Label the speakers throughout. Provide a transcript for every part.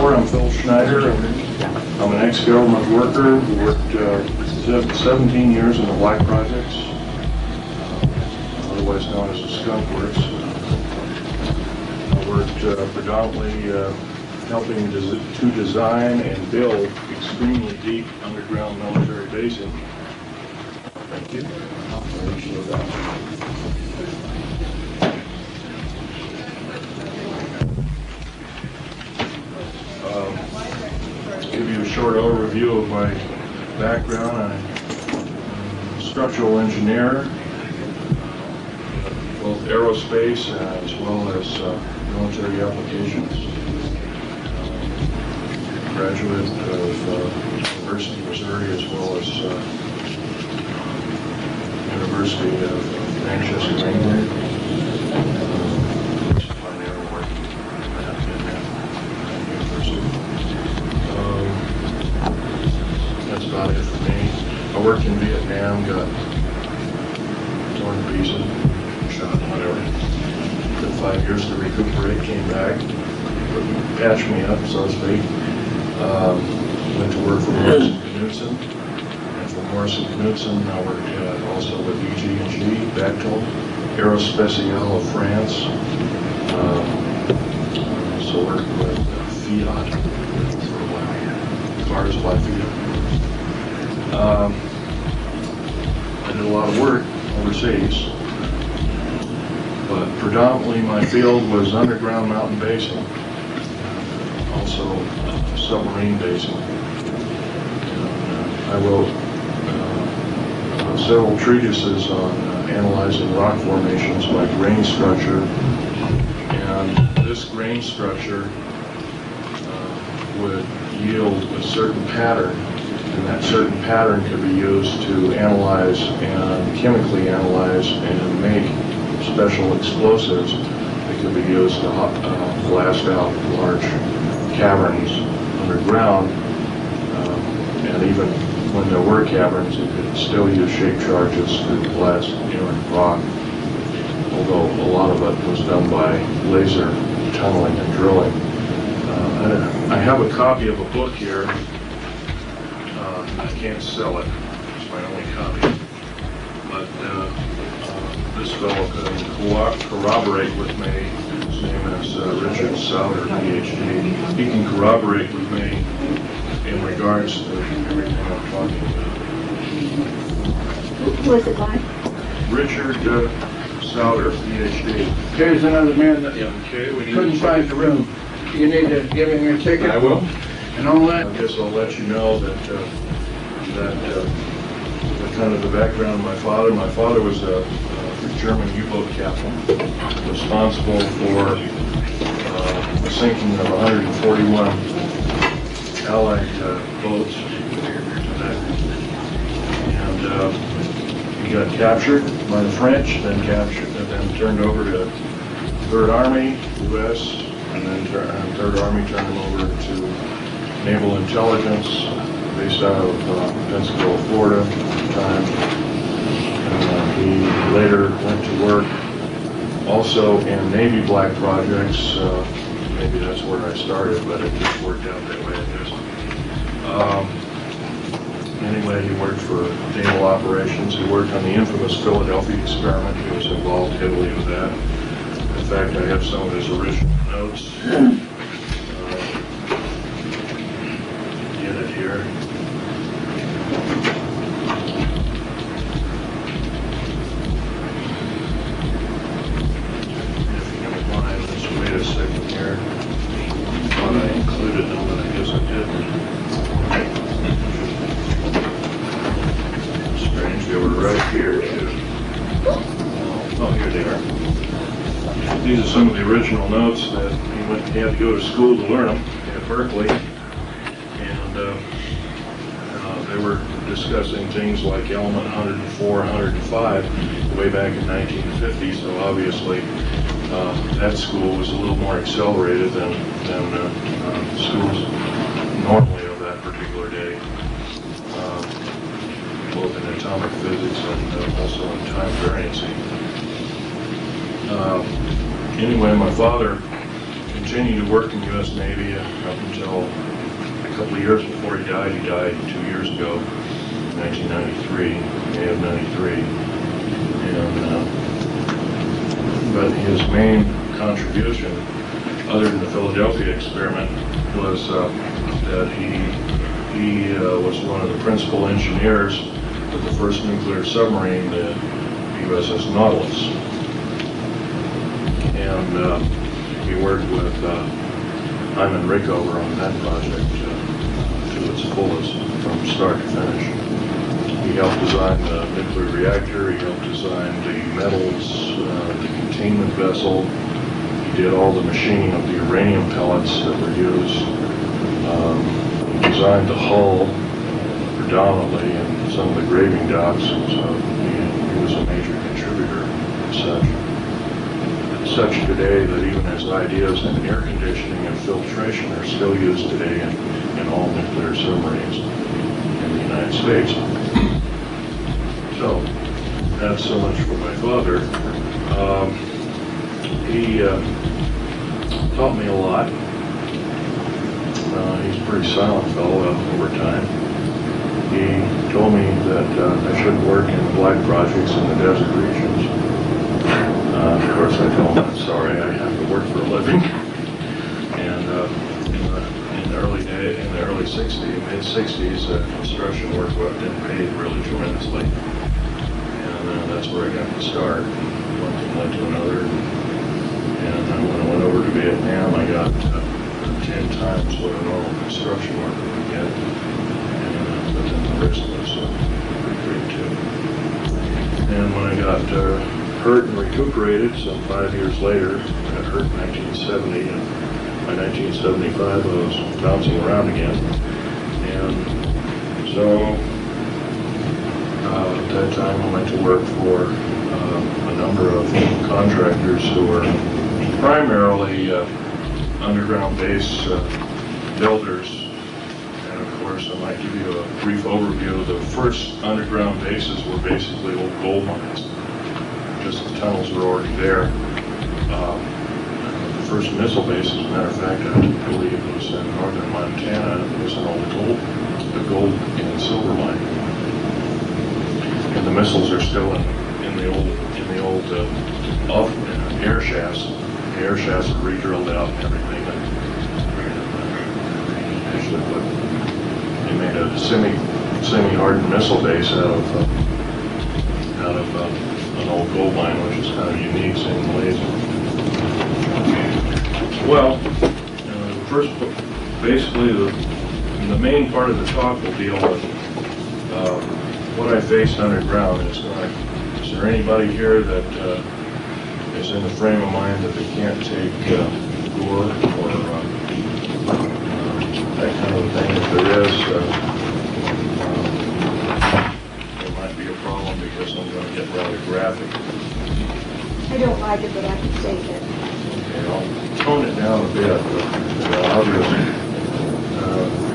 Speaker 1: report. I'm Phil Schneider. I'm an ex-government worker who worked 17 years in the Black Projects, otherwise known as the Skunk Works. I worked predominantly helping to design and build extremely deep underground military basing. Thank you. Give you a short overview of my background. I'm a structural engineer, both aerospace as well as military applications. Graduate of University of Missouri as well as University of Manchester, England. Primarily working at university. That's about it for me. I worked in Vietnam, got torn to pieces, shot, whatever. Took 5 years to recuperate, came back, patched me up, so to speak. Went to work for Morrison Knudsen, and from Morrison Knudsen I worked also with EG&G, Bechtel, Aerospatiale of France. Also worked with Fiat for a while, cars by Fiat. I did a lot of work overseas, but predominantly my field was underground mountain basing, also submarine basing. I wrote several treatises on analyzing rock formations by grain structure, and this grain structure would yield a certain pattern, and that certain pattern could be used to analyze and chemically analyze and make special explosives that could be used to blast out large caverns underground, and even when there were caverns, it could still use shape charges to blast inert rock, although a lot of it was done by laser tunneling and drilling. I have a copy of a book here. I can't sell it. It's my only copy. But this fellow can corroborate with me. His name is Richard Souder, PhD. He can corroborate with me in regards to everything I'm talking about.
Speaker 2: Who is it by?
Speaker 1: Richard Souder, PhD.
Speaker 3: Here's another man that
Speaker 1: Okay, we need
Speaker 3: couldn't
Speaker 1: to
Speaker 3: find the room. You need to give him your ticket.
Speaker 1: I will.
Speaker 3: And all that.
Speaker 1: I guess I'll let you know that kind of the background of my father. My father was a German U-boat captain, responsible for the sinking of 141 Allied boats, and he got captured by the French, then turned over to Third Army, U.S., and then Third Army turned him over to Naval Intelligence, based out of Pensacola, Florida at the time. He later went to work also in Navy Black Projects. Maybe that's where I started, but it just worked out that way, I guess. Anyway, he worked for naval operations. He worked on the infamous Philadelphia experiment. He was involved heavily with that. In fact, I have some of his original notes. Get it here. If you don't mind, let's wait a second here. I thought I included them, but I guess I didn't. Strange, they were right here, too. Oh, here they are. These are some of the original notes that he had to go to school to learn them at Berkeley. And they were discussing things like element 104, 105 way back in 1950, so obviously that school was a little more accelerated than schools normally of that particular day, both in atomic physics and also in time variancy. Anyway, my father continued to work in the U.S. Navy up until a couple of years before he died. He died 2 years ago, 1993, May of 93. And, but his main contribution, other than the Philadelphia experiment, was that he was one of the principal engineers of the first nuclear submarine, the USS Nautilus. And he worked with Hyman Rickover on that project to its fullest from start to finish. He helped design the nuclear reactor, he helped design the metals, the containment vessel. He did all the machining of the uranium pellets that were used. He designed the hull predominantly and some of the graving docks, so he was a major contributor as such. Such today that even his ideas in air conditioning and filtration are still used today in all nuclear submarines in the United States. So, that's so much for my father. He taught me a lot. He's a pretty silent fellow over time. He told me that I shouldn't work in black projects in the desert regions. Of course, I told him I'm sorry, I have to work for a living. And in the early 60s, mid-60s, construction work didn't pay really tremendously. And that's where I got to start. One thing led to another. And when I went over to Vietnam, I got 10 times what a normal construction worker would get. And but then the risk was pretty great too. And when I got hurt and recuperated some 5 years later, I got hurt in 1970, and by 1975 I was bouncing around again. And so at that time I went to work for a number of contractors who were primarily underground base builders. And of course, I might give you a brief overview. The first underground bases were basically old gold mines. Just the tunnels were already there. The first missile base, as a matter of fact, I believe it was in northern Montana. It was an old gold and silver mine. And the missiles are still in the old air shafts. The air shafts are re-drilled out and everything. They made a semi-hardened missile base out of an old gold mine, which is kind of unique, in Malaysia. Well, basically the main part of the talk will deal with what I faced underground. Is there anybody here that is in the frame of mind that they can't take gore or that kind of thing? If there is, there might be a problem because I'm going to get rather graphic.
Speaker 2: I don't like it, but I can say that.
Speaker 1: Okay, I'll tone it down a bit, but obviously,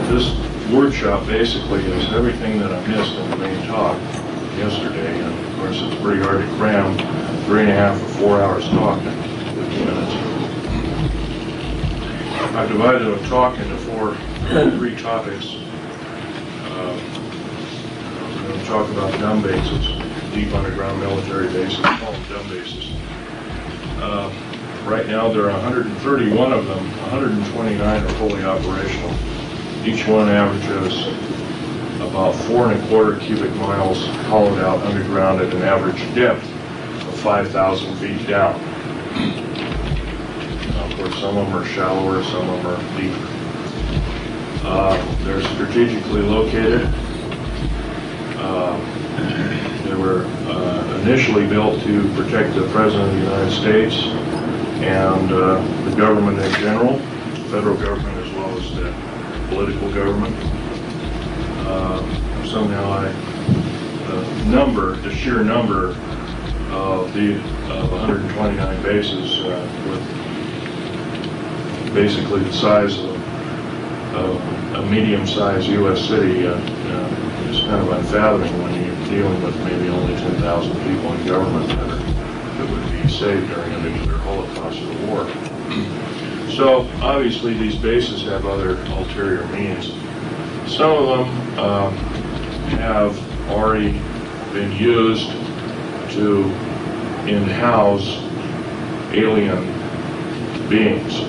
Speaker 1: this workshop basically is everything that I missed in the main talk yesterday, and of course it's pretty hard to cram 3.5 or 4 hours talk in 50 minutes. I've divided a talk into three topics. I'm going to talk about dumb bases, deep underground military bases, call them dumb bases. Right now there are 131 of them, 129 are fully operational. Each one averages about 4¼ cubic miles hollowed out underground at an average depth of 5,000 feet down. Now, of course, some of them are shallower, some of them are deeper. They're strategically located. They were initially built to protect the President of the United States and the government in general, federal government as well as the political government. Somehow the sheer number of 129 bases with basically the size of a medium-sized U.S. city is kind of unfathoming when you're dealing with maybe only 10,000 people in government that would be saved during a nuclear holocaust or war. So obviously these bases have other ulterior means. Some of them have already been used to in-house alien beings.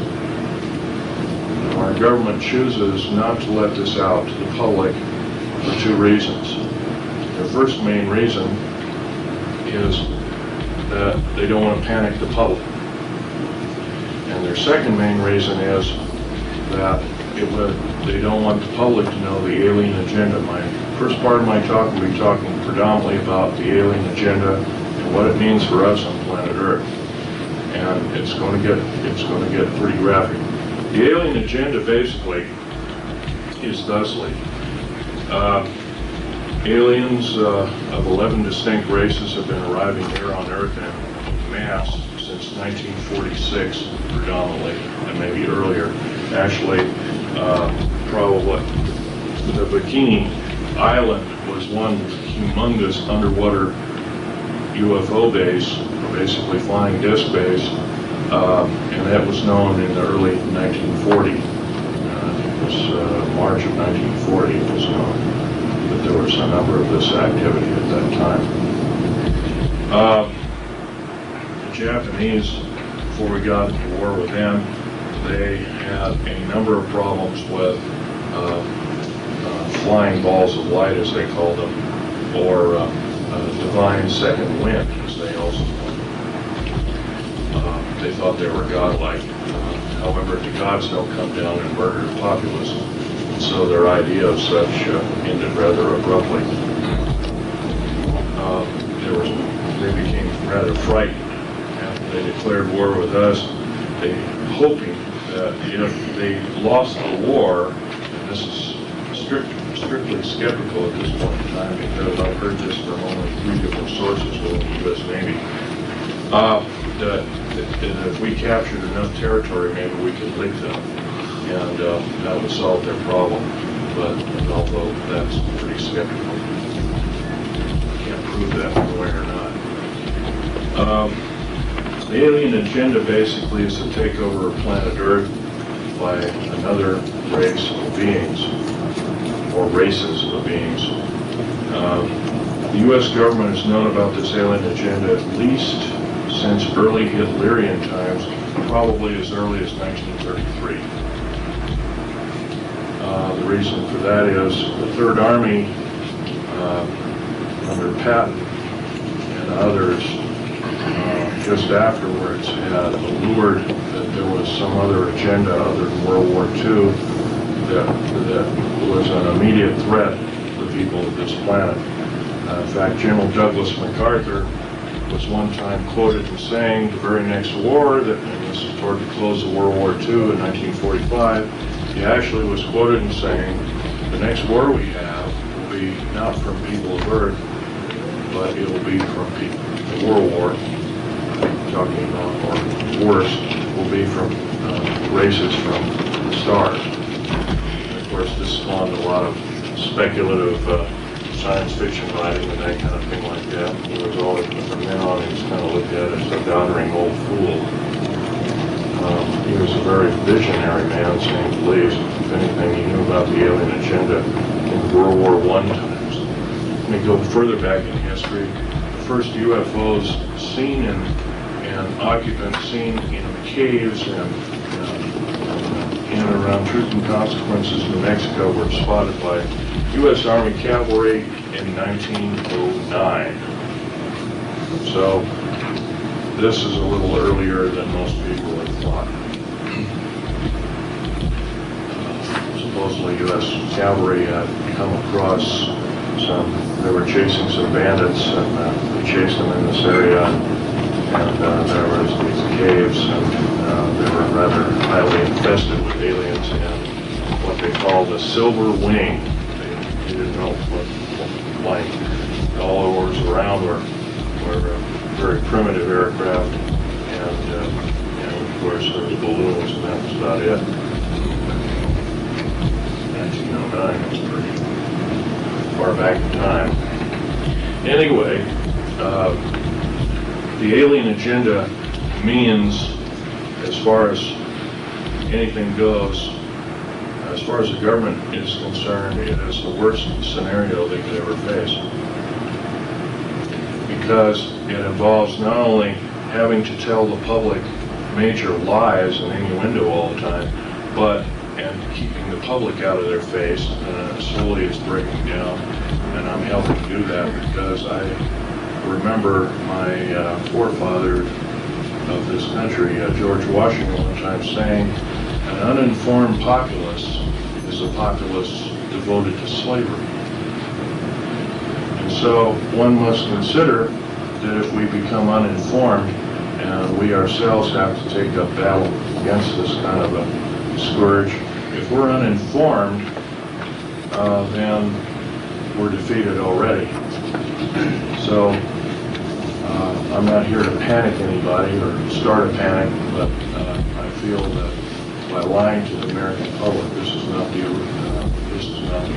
Speaker 1: Our government chooses not to let this out to the public for two reasons. The first main reason is that they don't want to panic the public. And their second main reason is that they don't want the public to know the alien agenda. My first part of my talk will be talking predominantly about the alien agenda and what it means for us on planet Earth. And it's going to get pretty graphic. The alien agenda basically is thusly. Aliens of 11 distinct races have been arriving here on Earth in mass since 1946, predominantly, and maybe earlier. Actually, probably the Bikini Island was one humongous underwater UFO base, basically flying disc base, and that was known in the early 1940s. It was March of 1940 it was known that there was a number of this activity at that time. The Japanese, before we got into war with them, they had a number of problems with flying balls of light, as they called them, or divine second wind, as they also called them. They thought they were godlike. However, the gods don't come down and murder the populace. So their idea of such ended rather abruptly. They became rather frightened after they declared war with us, hoping that if they lost the war, and this is strictly skeptical at this point in time because I've heard this from only 3 different sources within the U.S. Navy, that if we captured enough territory, maybe we could lick them, and that would solve their problem. But although that's pretty skeptical, can't prove that one way or not. The alien agenda basically is the takeover of planet Earth by another race of beings, or races of beings. The U.S. government has known about this alien agenda at least since early Hitlerian times, probably as early as 1933. The reason for that is the Third Army, under Patton and others, just afterwards had allured that there was some other agenda other than World War II that was an immediate threat to the people of this planet. In fact, General Douglas MacArthur was one time quoted as saying the very next war, and this is toward the close of World War II in 1945, he actually was quoted as saying, the next war we have will be not from people of Earth, but it will be from people. The World War, talking about, or worse, will be from races from the stars. And of course, this spawned a lot of speculative science fiction writing and that kind of thing like that. He was always, from then on, he was kind of looked at as a doddering old fool. He was a very visionary man, saying the least. If anything, he knew about the alien agenda in World War I times. Let me go further back in history. The first UFOs seen and occupants seen in caves and in and around Truth and Consequences, New Mexico, were spotted by U.S. Army cavalry in 1909. So this is a little earlier than most people had thought. Supposedly U.S. cavalry had come across they were chasing some bandits, and they chased them in this area, and there was these caves, and they were rather highly infested with aliens and what they call the silver wing. They didn't know what like. All that was around were very primitive aircraft, and of course there was balloons, and that was about it. 1909 was pretty far back in time. Anyway, the alien agenda means, as far as anything goes. As far as the government is concerned, it is the worst scenario they could ever face, because it involves not only having to tell the public major lies and innuendo all the time, but keeping the public out of their face. Slowly it's breaking down, and I'm helping do that because I remember my forefather of this country, George Washington, one time saying, "An uninformed populace is a populace devoted to slavery." And so one must consider that if we become uninformed and we ourselves have to take up battle against this kind of a scourge, if we're uninformed, then we're defeated already. So I'm not here to panic anybody or start a panic, but I feel that by lying to the American public, this is not the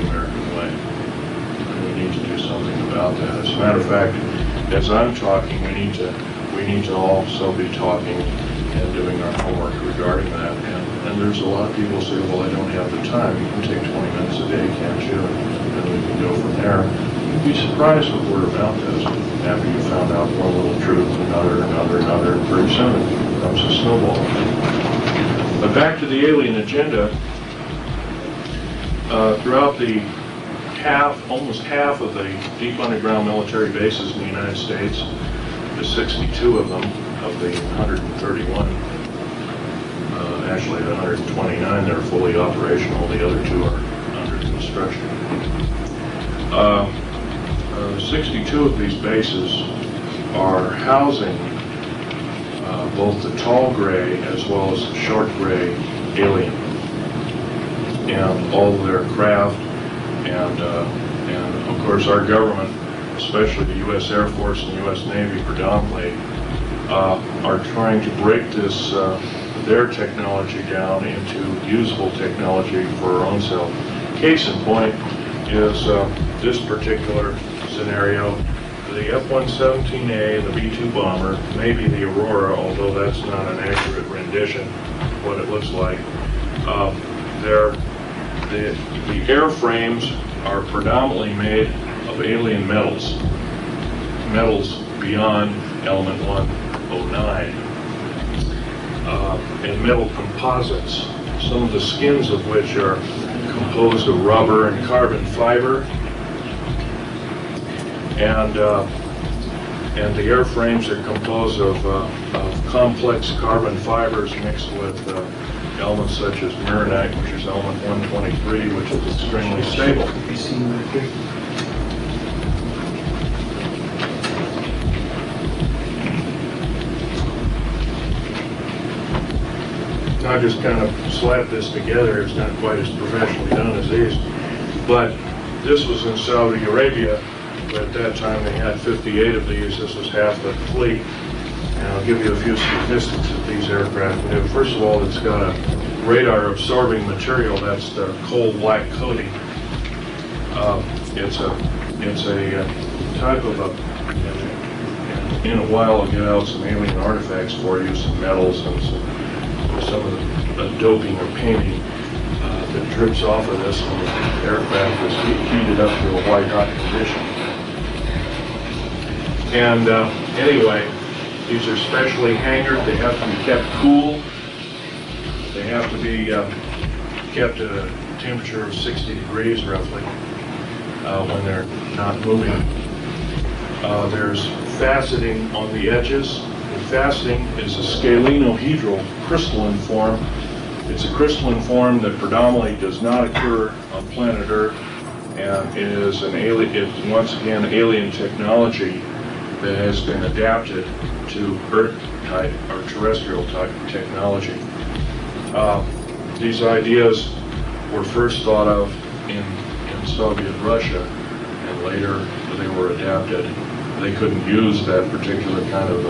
Speaker 1: American way. And we need to do something about that. As a matter of fact, as I'm talking, we need to also be talking and doing our homework regarding that. And there's a lot of people who say, well, I don't have the time. You can take 20 minutes a day, can't you? And we can go from there. You'd be surprised what word of mouth is after you found out one little truth, another, and pretty soon it becomes a snowball. But back to the alien agenda. Throughout the almost half of the deep underground military bases in the United States, the 62 of them, of the 131, actually the 129 that are fully operational, the other two are under construction. 62 of these bases are housing both the tall gray as well as the short gray alien, and all of their craft, and of course our government, especially the U.S. Air Force and U.S. Navy predominantly, are trying to break this their technology down into usable technology for our own self. Case in point is this particular scenario. The F-117A and the B-2 bomber, maybe the Aurora, although that's not an accurate rendition of what it looks like. The airframes are predominantly made of alien metals beyond element 109, and metal composites, some of the skins of which are composed of rubber and carbon fiber, and the airframes are composed of complex carbon fibers mixed with elements such as mironite, which is element 123, which is extremely stable.
Speaker 4: You see right here?
Speaker 1: I just kind of slapped this together. It's not quite as professionally done as these, but this was in Saudi Arabia. But at that time they had 58 of these. This was half the fleet. And I'll give you a few statistics that these aircraft do. First of all, it's got a radar-absorbing material. That's the coal black coating. It's a type of in a while I'll get out some alien artifacts for you, some metals and some of the doping or painting that drips off of this when the aircraft is heated up to a white-hot condition. And anyway, these are specially hangared. They have to be kept cool. They have to be kept at a temperature of 60 degrees roughly when they're not moving. There's faceting on the edges. The faceting is a scalenohedral crystalline form. It's a crystalline form that predominantly does not occur on planet Earth, and it is it's once again alien technology that has been adapted to Earth-type or terrestrial-type technology. These ideas were first thought of in Soviet Russia, and later they were adapted. They couldn't use that particular kind of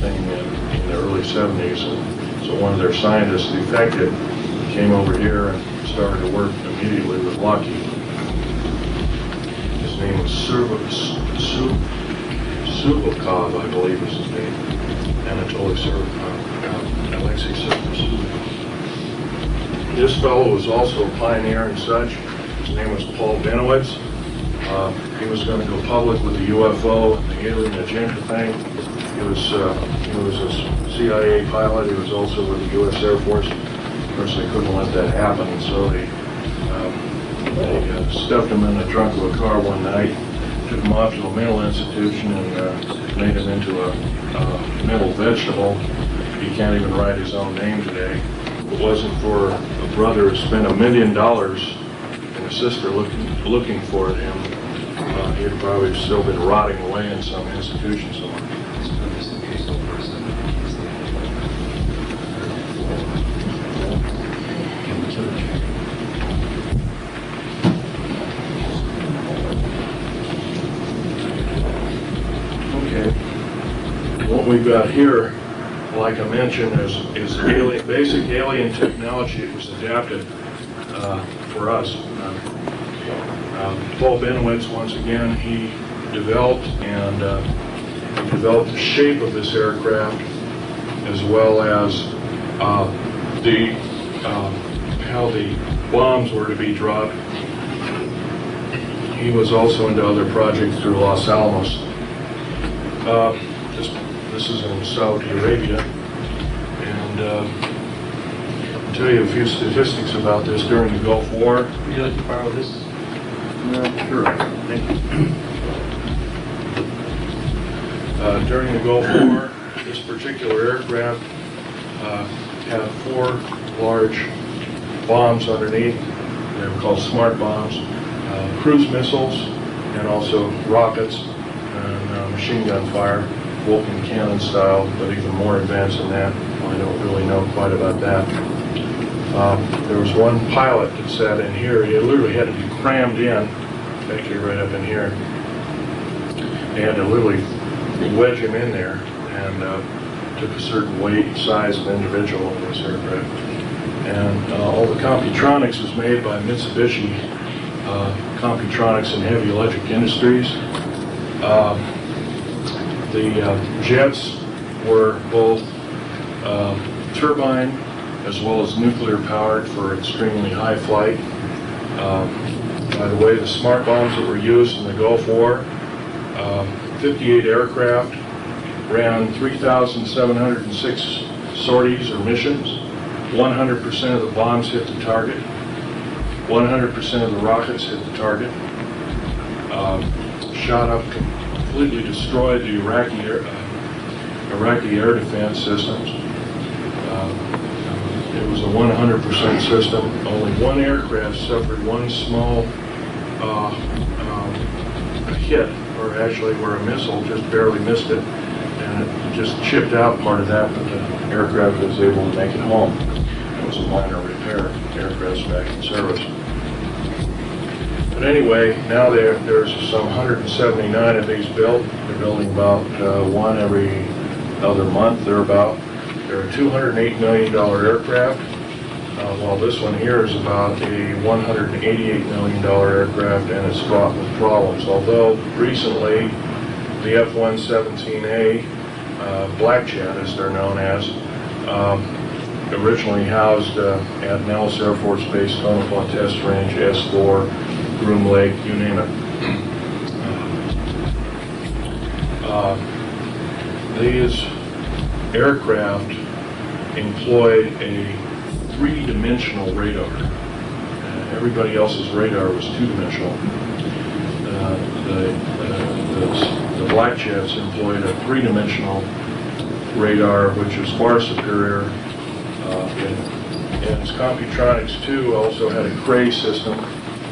Speaker 1: thing in the early 70s, and so one of their scientists defected, came over here and started to work immediately with Lockheed. His name was Subakov, I believe is his name. Anatoly Subakov. Alexei Subakov. This fellow was also a pioneer and such. His name was Paul Benowitz. He was going to go public with the UFO and the alien agenda thing. He was a CIA pilot. He was also with the U.S. Air Force. Of course, they couldn't let that happen, and so they stuffed him in the trunk of a car one night, took him off to a mental institution, and made him into a mental vegetable. He can't even write his own name today. If it wasn't for a brother who spent $1 million and a sister looking for him, he had probably still been rotting away in some institution somewhere. Okay. What we've got here, like I mentioned, is basic alien technology that was adapted for us. Paul Benowitz, once again, he developed the shape of this aircraft, as well as how the bombs were to be dropped. He was also into other projects through Los Alamos. This is in Saudi Arabia, and I'll tell you a few statistics about this during the Gulf War.
Speaker 4: Would you like to borrow this?
Speaker 1: Sure. Thank you. During the Gulf War, this particular aircraft had 4 large bombs underneath. They were called smart bombs, cruise missiles, and also rockets and machine gun fire, Vulcan cannon style, but even more advanced than that. I don't really know quite about that. There was one pilot that sat in here. He literally had to be crammed in, actually right up in here. They had to literally wedge him in there, and took a certain weight and size of individual in this aircraft. And all the Computronics was made by Mitsubishi Computronics and Heavy Electric Industries. The jets were both turbine as well as nuclear powered for extremely high flight. By the way, the smart bombs that were used in the Gulf War, 58 aircraft ran 3,706 sorties or missions. 100% of the bombs hit the target. 100% of the rockets hit the target. Shot up, completely destroyed the Iraqi air defense systems. It was a 100% system. Only one aircraft suffered one small hit, or actually where a missile just barely missed it, and it just chipped out part of that, but the aircraft was able to make it home. It was a minor repair. The aircraft's back in service. But anyway, now there's some 179 of these built. They're building about one every other month, thereabout. They're a $208 million aircraft, while this one here is about a $188 million aircraft, and it's fraught with problems. Although recently, the F-117A, Black Jet as they're known as, originally housed at Nellis Air Force Base, Tonopah Test Range, S4, Groom Lake, you name it. These aircraft employed a 3-dimensional radar. Everybody else's radar was 2-dimensional. The Black Jets employed a 3-dimensional radar, which was far superior. And its Computronics 2 also had a Cray system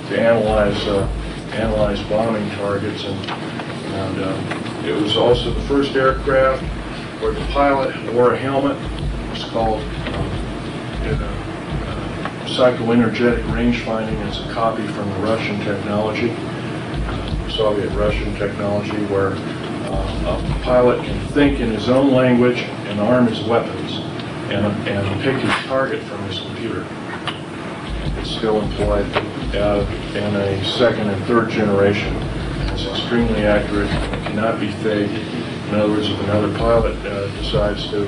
Speaker 1: to analyze bombing targets, and it was also the first aircraft where the pilot wore a helmet. It's called psychoenergetic range finding. It's a copy from the Russian technology, Soviet-Russian technology, where a pilot can think in his own language and arm his weapons and pick his target from his computer. It's still employed in a second and third generation. It's extremely accurate and cannot be faked. In other words, if another pilot decides to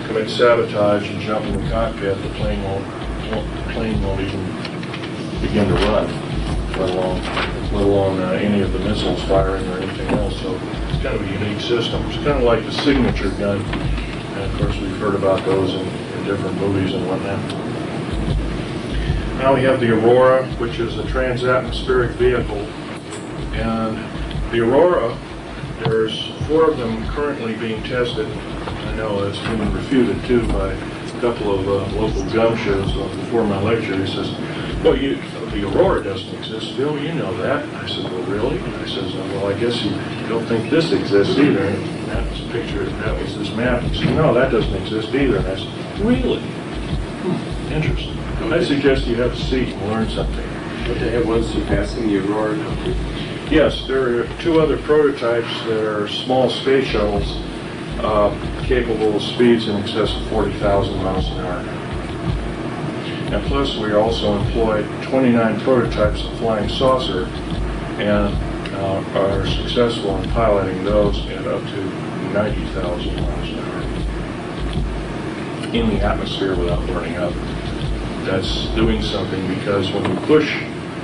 Speaker 1: commit sabotage and jump in the cockpit, the plane plane won't even begin to run, let alone any of the missiles firing or anything else. So it's kind of a unique system. It's kind of like the signature gun, and of course we've heard about those in different movies and whatnot. Now we have the Aurora, which is a trans-atmospheric vehicle, and the Aurora, there's 4 of them currently being tested. I know it's been refuted too by a couple of local gum shows before my lecture. He says, well, the Aurora doesn't exist, Phil, you know that. I said, well, really? And I says, well, I guess you don't think this exists either. And that was a picture, that was this map. He said, no, that doesn't exist either. And I said, really? Interesting. I suggest you have a seat and learn something.
Speaker 4: But they have one surpassing the Aurora now.
Speaker 1: Yes, there are 2 other prototypes that are small space shuttles capable of speeds in excess of 40,000 miles an hour. And plus, we also employed 29 prototypes of flying saucer and are successful in piloting those at up to 90,000 miles an hour in the atmosphere without burning up. That's doing something, because when you push,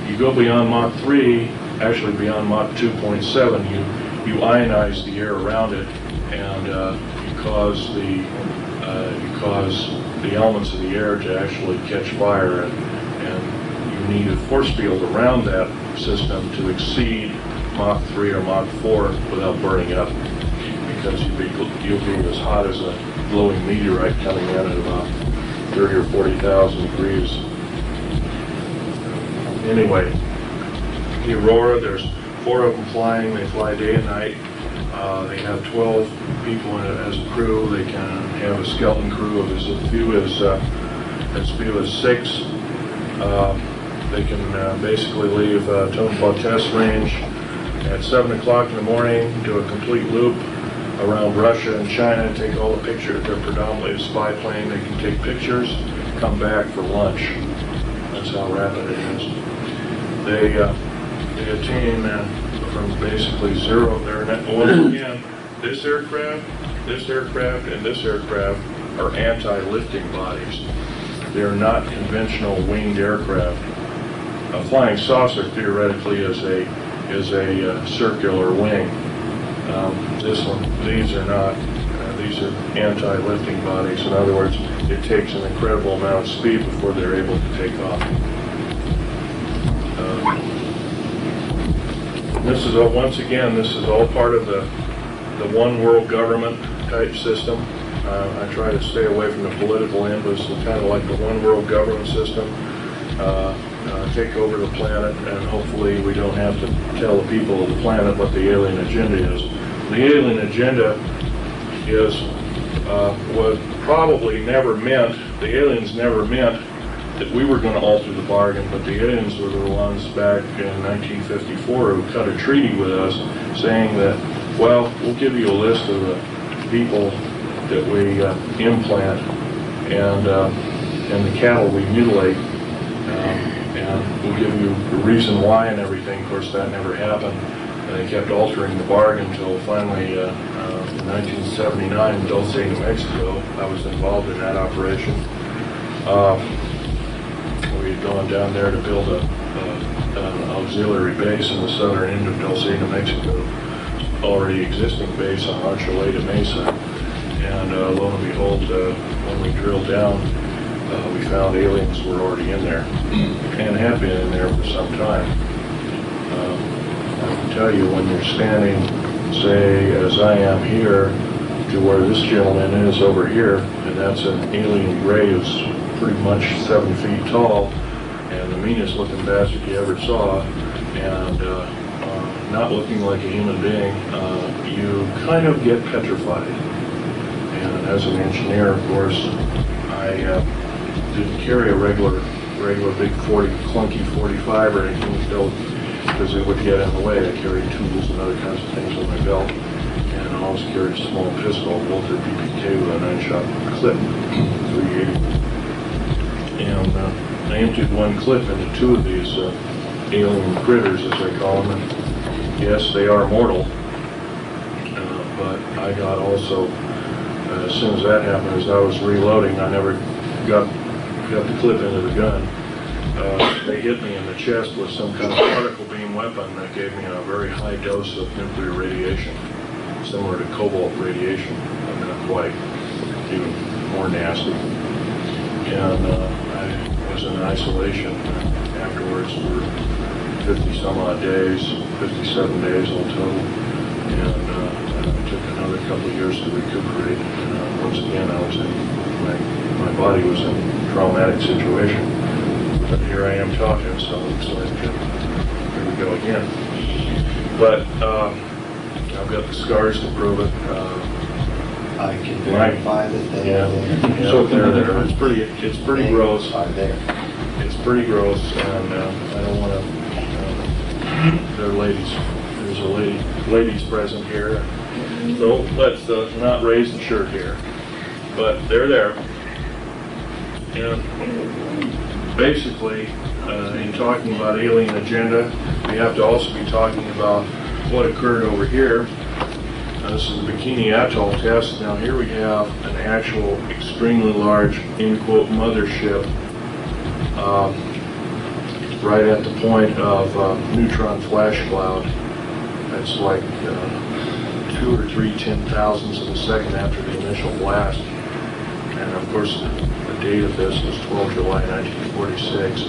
Speaker 1: you go beyond Mach 3, actually beyond Mach 2.7, you ionize the air around it, and you cause the elements of the air to actually catch fire, and you need a force field around that system to exceed Mach 3 or Mach 4 without burning up, because you'll be as hot as a glowing meteorite coming in at about 30 or 40,000 degrees. Anyway, the Aurora, there's 4 of them flying. They fly day and night. They have 12 people in it as a crew. They can have a skeleton crew of as few as 6. They can basically leave Tonopah Test Range at 7 o'clock in the morning, do a complete loop around Russia and China, take all the pictures. They're predominantly a spy plane. They can take pictures, come back for lunch. That's how rapid it is. They attain from basically zero. Once again, this aircraft, and this aircraft are anti-lifting bodies. They're not conventional winged aircraft. A flying saucer theoretically is a circular wing. These are not. These are anti-lifting bodies. In other words, it takes an incredible amount of speed before they're able to take off. This is all, once again, this is all part of the one world government type system. I try to stay away from the political end, but it's kind of like the one world government system. Take over the planet, and hopefully we don't have to tell the people of the planet what the alien agenda is. The alien agenda was probably never meant, the aliens never meant that we were going to alter the bargain, but the aliens were the ones back in 1954 who cut a treaty with us saying that, well, we'll give you a list of the people that we implant and the cattle we mutilate, and we'll give you the reason why and everything. Of course, that never happened. And they kept altering the bargain until finally, in 1979, in Dulce, New Mexico, I was involved in that operation. We had gone down there to build an auxiliary base in the southern end of Dulce, New Mexico, already existing base on Archuleta Mesa. And lo and behold, when we drilled down, we found aliens were already in there and have been in there for some time. I can tell you, when you're standing, say, as I am here, to where this gentleman is over here, and that's an alien gray who's pretty much 7 feet tall, and the meanest looking bastard you ever saw, and not looking like a human being, you kind of get petrified. And as an engineer, of course, I didn't carry a regular big clunky 45 or anything, because it would get in the way. I carried tools and other kinds of things on my belt, and I always carried a small pistol, Walther PPK, with a 9-shot clip, 380. And I emptied one clip into 2 of these alien critters, as I call them. And yes, they are mortal, but I got also, as soon as that happened, as I was reloading, I never got got the clip into the gun. They hit me in the chest with some kind of particle beam weapon that gave me a very high dose of nuclear radiation, similar to cobalt radiation, but not quite, even more nasty. And I was in isolation afterwards for 50 some odd days, 57 days all total, and it took another couple of years to recuperate. And once again, I was in, my body was in a traumatic situation. But here I am talking, so it looks like here we go again. But I've got the scars to prove it.
Speaker 5: I can verify that they are there.
Speaker 1: Yeah, so they're there. It's pretty
Speaker 5: They
Speaker 1: gross.
Speaker 5: are there.
Speaker 1: It's pretty gross, and I don't want to. There are ladies. There's a ladies present here. So let's not raise the shirt here. But they're there. And basically, in talking about alien agenda, we have to also be talking about what occurred over here. This is the Bikini Atoll test. Now here we have an actual extremely large, in quote, mothership right at the point of neutron flash cloud. That's like 2 or 3 10,000ths of a second after the initial blast. And of course, the date of this was 12 July 1946.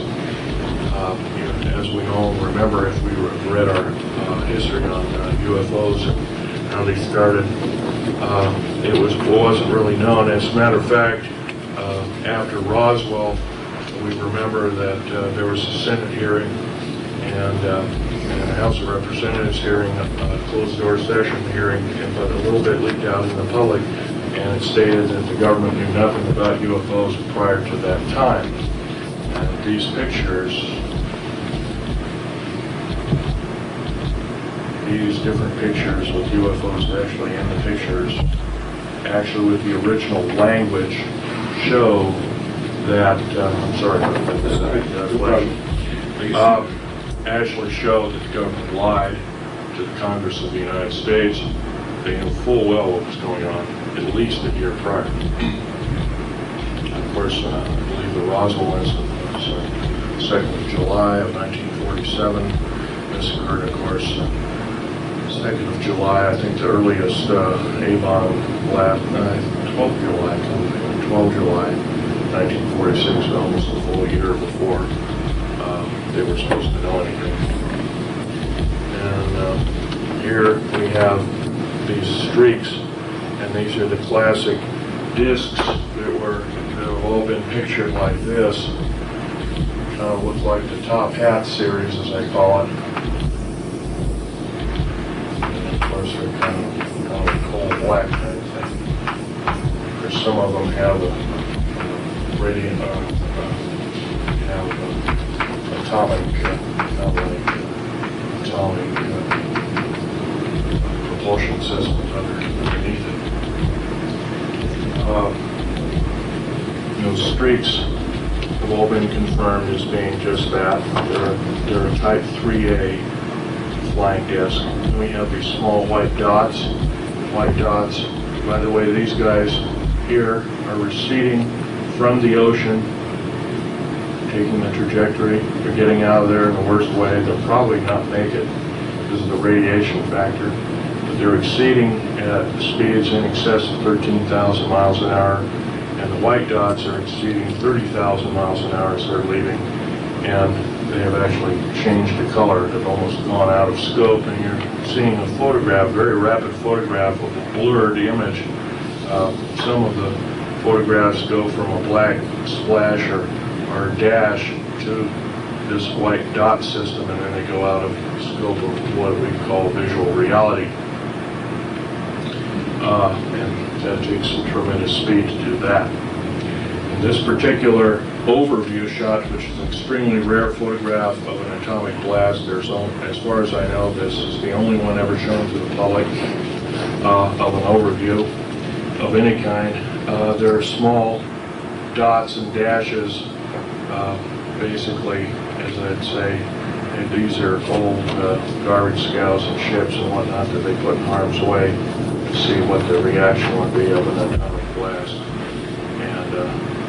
Speaker 1: As we all remember, if we read our history on UFOs and how they started, it wasn't really known. As a matter of fact, after Roswell, we remember that there was a Senate hearing and a House of Representatives hearing, a closed-door session hearing, but a little bit leaked out in the public, and it stated that the government knew nothing about UFOs prior to that time. And these pictures, these different pictures with UFOs actually in the pictures, actually with the original language, show that, I'm sorry about this, actually show that the government lied to the Congress of the United States. They knew full well what was going on, at least a year prior. Of course, I believe the Roswell incident was 2nd of July of 1947. This occurred, of course, 2nd of July. I think the earliest A-bomb blast, 12th July, 12 July 1946, almost a full year before they were supposed to know anything. And here we have these streaks, and these are the classic discs that have all been pictured like this. Kind of look like the Top Hat series, as I call it. And of course, they're kind of coal black kind of thing. Because some of them have a radiant, atomic propulsion systems underneath it. Those streaks have all been confirmed as being just that. They're a Type 3A flying disc. And we have these small white dots. White dots. By the way, these guys here are receding from the ocean, taking the trajectory. They're getting out of there in the worst way. They'll probably not make it because of the radiation factor. But they're exceeding at speeds in excess of 13,000 miles an hour. And the white dots are exceeding 30,000 miles an hour as they're leaving. And they have actually changed the color. They've almost gone out of scope. And you're seeing a photograph, very rapid photograph of a blurred image. Some of the photographs go from a black splash or dash to this white dot system, and then they go out of scope of what we call visual reality. And that takes some tremendous speed to do that. In this particular overview shot, which is an extremely rare photograph of an atomic blast, as far as I know, this is the only one ever shown to the public of an overview of any kind. There are small dots and dashes, basically, as I'd say, and these are old garbage scows and ships and whatnot that they put in harm's way to see what the reaction would be of an atomic blast. And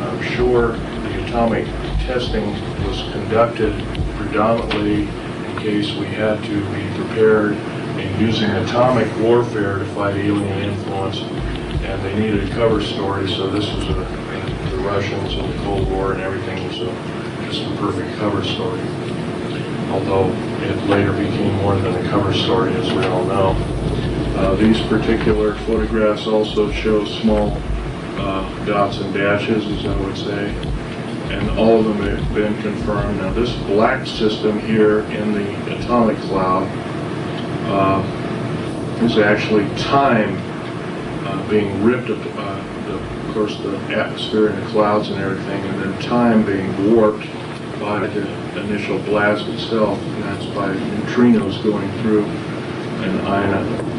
Speaker 1: I'm sure the atomic testing was conducted predominantly in case we had to be prepared in using atomic warfare to fight alien influence, and they needed a cover story, so this was the Russians and the Cold War and everything was just a perfect cover story. Although it later became more than a cover story, as we all know. These particular photographs also show small dots and dashes, as I would say, and all of them have been confirmed. Now this black system here in the atomic cloud is actually time being ripped up, of course the atmosphere and the clouds and everything, and then time being warped by the initial blast itself, and that's by neutrinos going through and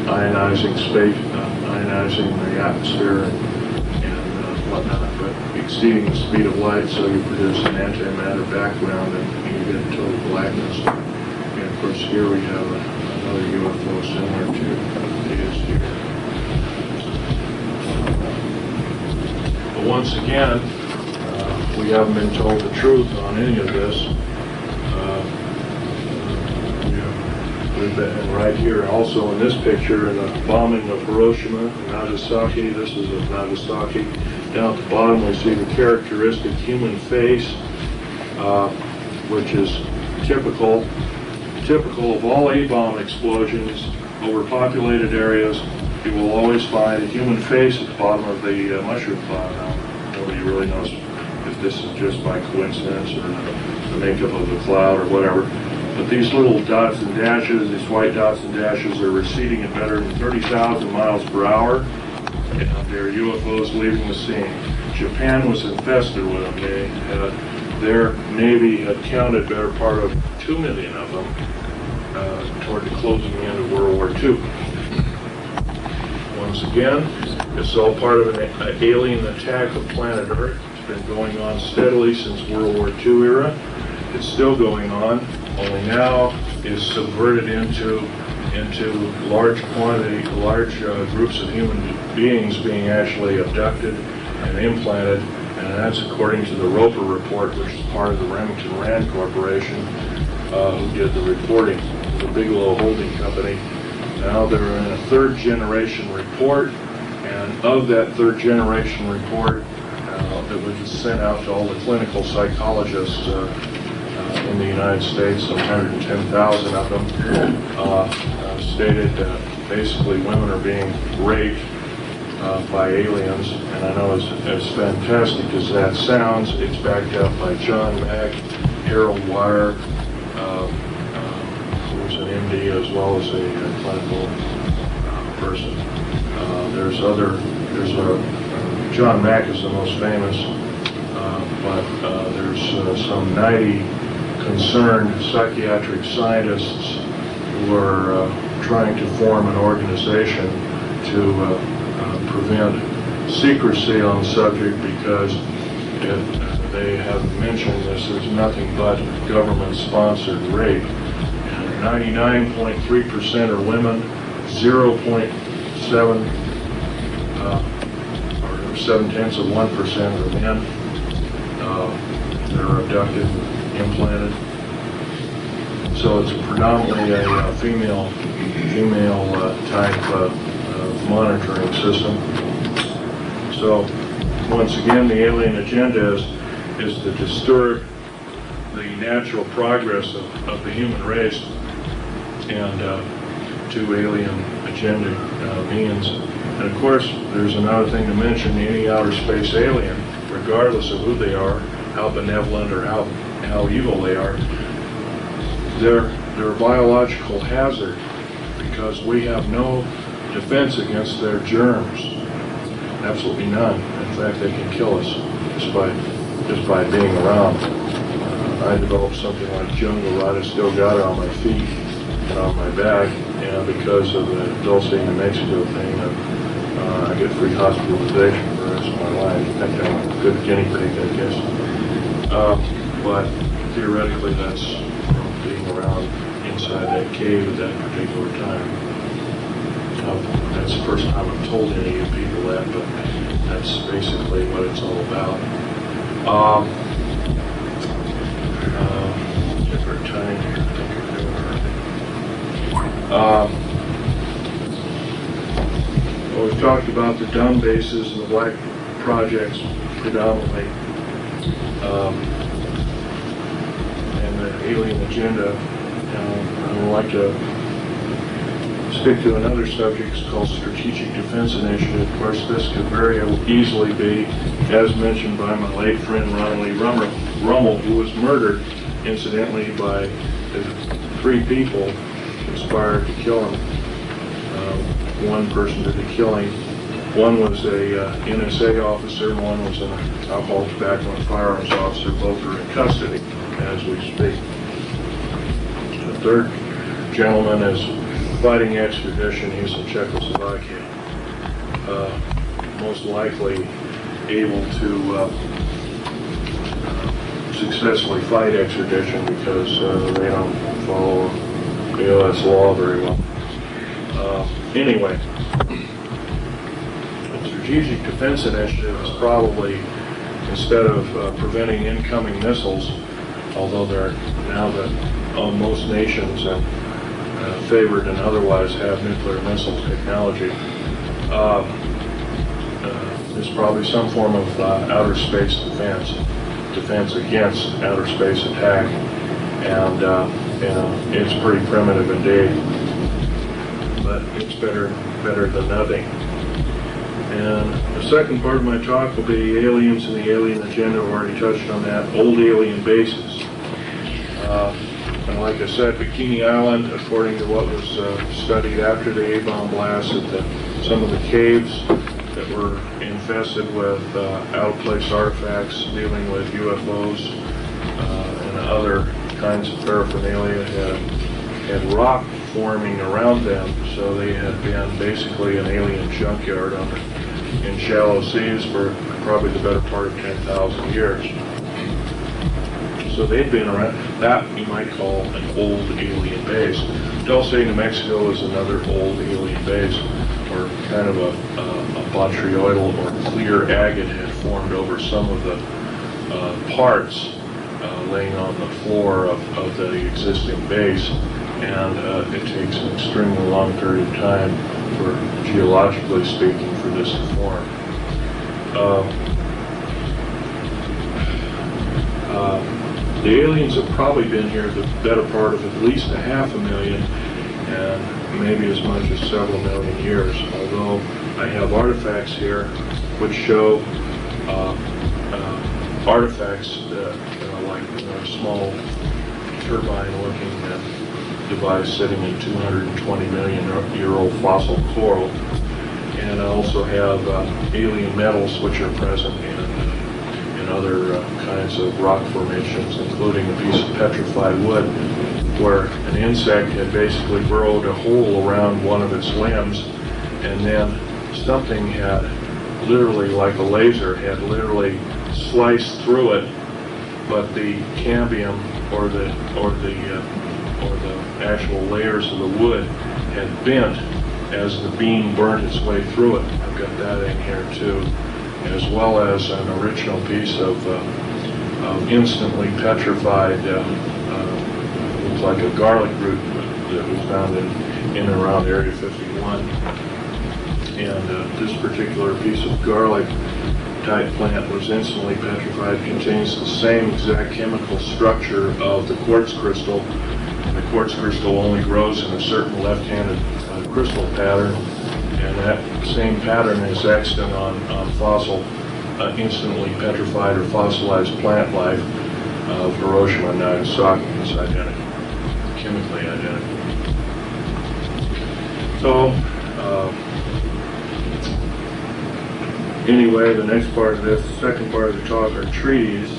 Speaker 1: ionizing space, ionizing the atmosphere and whatnot, but exceeding the speed of light, so you produce an antimatter background and you get total blackness. And of course here we have another UFO similar to it is here. But once again, we haven't been told the truth on any of this. We've been right here, also in this picture, in the bombing of Hiroshima and Nagasaki. This is of Nagasaki. Down at the bottom, we see the characteristic human face, which is typical of all A-bomb explosions over populated areas. You will always find a human face at the bottom of the mushroom cloud. Now, nobody really knows if this is just by coincidence or the makeup of the cloud or whatever. But these little dots and dashes, these white dots and dashes, are receding at better than 30,000 miles per hour, and they're UFOs leaving the scene. Japan was infested with them. Their Navy had counted better part of 2 million of them toward the closing end of World War II. Once again, it's all part of an alien attack of planet Earth. It's been going on steadily since World War II era. It's still going on, only now is subverted into large quantity, large groups of human beings being actually abducted and implanted, and that's according to the Roper report, which is part of the Remington Rand Corporation, who did the reporting, the Bigelow Holding Company. Now they're in a third generation report, and of that third generation report that was sent out to all the clinical psychologists in the United States, 110,000 of them, stated basically women are being raped by aliens. And I know as fantastic as that sounds, it's backed up by John Mack, Harold Wire, who's an MD as well as a clinical person. John Mack is the most famous, but there's some 90 concerned psychiatric scientists who are trying to form an organization to prevent secrecy on the subject, because they have mentioned this as nothing but government-sponsored rape. 99.3% are women, 0.7 or 0.7% are men. They're abducted, implanted. So it's predominantly a female type monitoring system. So once again, the alien agenda is to disturb the natural progress of the human race, and to alien agenda means. And of course, there's another thing to mention: any outer space alien, regardless of who they are, how benevolent or how evil they are, they're a biological hazard, because we have no defense against their germs. Absolutely none. In fact, they can kill us just by being around. I developed something like jungle rot. I still got it on my feet and on my back, and because of the Dulce, New Mexico thing, I get free hospitalization for the rest of my life. I think I'm a good guinea pig, I guess. But theoretically, that's from being around inside that cave at that particular time. That's the first time I've told any of you people that, but that's basically what it's all about. Well, we've talked about the dumb bases and the black projects predominantly, and the alien agenda. I would like to stick to another subject called Strategic Defense Initiative. Of course, this could very easily be, as mentioned by my late friend Ronald Lee Rummel, who was murdered, incidentally, by the 3 people who conspired to kill him. One person did the killing. One was a NSA officer, and one was an alcohol, tobacco, and firearms officer. Both are in custody as we speak. The third gentleman is fighting extradition. He's in Czechoslovakia. Most likely able to successfully fight extradition because they don't follow the U.S. law very well. Anyway, the Strategic Defense Initiative is probably, instead of preventing incoming missiles, although they're now that most nations and favored and otherwise have nuclear missile technology, is probably some form of outer space defense against outer space attack, and it's pretty primitive indeed, but it's better than nothing. And the second part of my talk will be aliens and the alien agenda. I've already touched on that. Old alien bases. And like I said, Bikini Island, according to what was studied after the A-bomb blast, that some of the caves that were infested with out-of-place artifacts dealing with UFOs and other kinds of paraphernalia had rock forming around them, so they had been basically an alien junkyard in shallow seas for probably the better part of 10,000 years. So they'd been around. That you might call an old alien base. Dulce, New Mexico is another old alien base, or kind of a botryoidal or clear agate had formed over some of the parts laying on the floor of the existing base, and it takes an extremely long period of time for, geologically speaking, for this to form. The aliens have probably been here the better part of at least 500,000 and maybe as much as several million years, although I have artifacts here which show artifacts that like a small turbine-looking device sitting in 220 million year old fossil coral, and I also have alien metals which are present in other kinds of rock formations, including a piece of petrified wood where an insect had basically burrowed a hole around one of its limbs, and then something had literally, like a laser, had literally sliced through it, but the cambium or the actual layers of the wood had bent as the beam burnt its way through it. I've got that in here too, as well as an original piece of instantly petrified, looks like a garlic root that was found in and around Area 51. And this particular piece of garlic type plant was instantly petrified. It contains the same exact chemical structure of the quartz crystal, and the quartz crystal only grows in a certain left-handed crystal pattern, and that same pattern is extant on fossil, instantly petrified or fossilized plant life of Hiroshima and Nagasaki. It's identical, chemically identical. So, anyway, the next part of this, the second part of the talk, are treaties.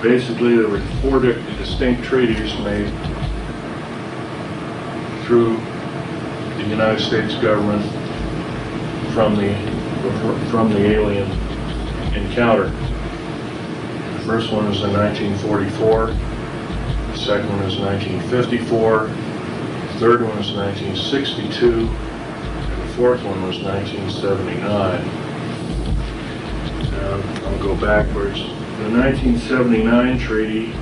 Speaker 1: Basically, there were 4 distinct treaties made through the United States government from the alien encounter. The first one was in 1944. The second one was 1954. The third one was 1962. And the fourth one was 1979. I'll go backwards. The 1979 treaty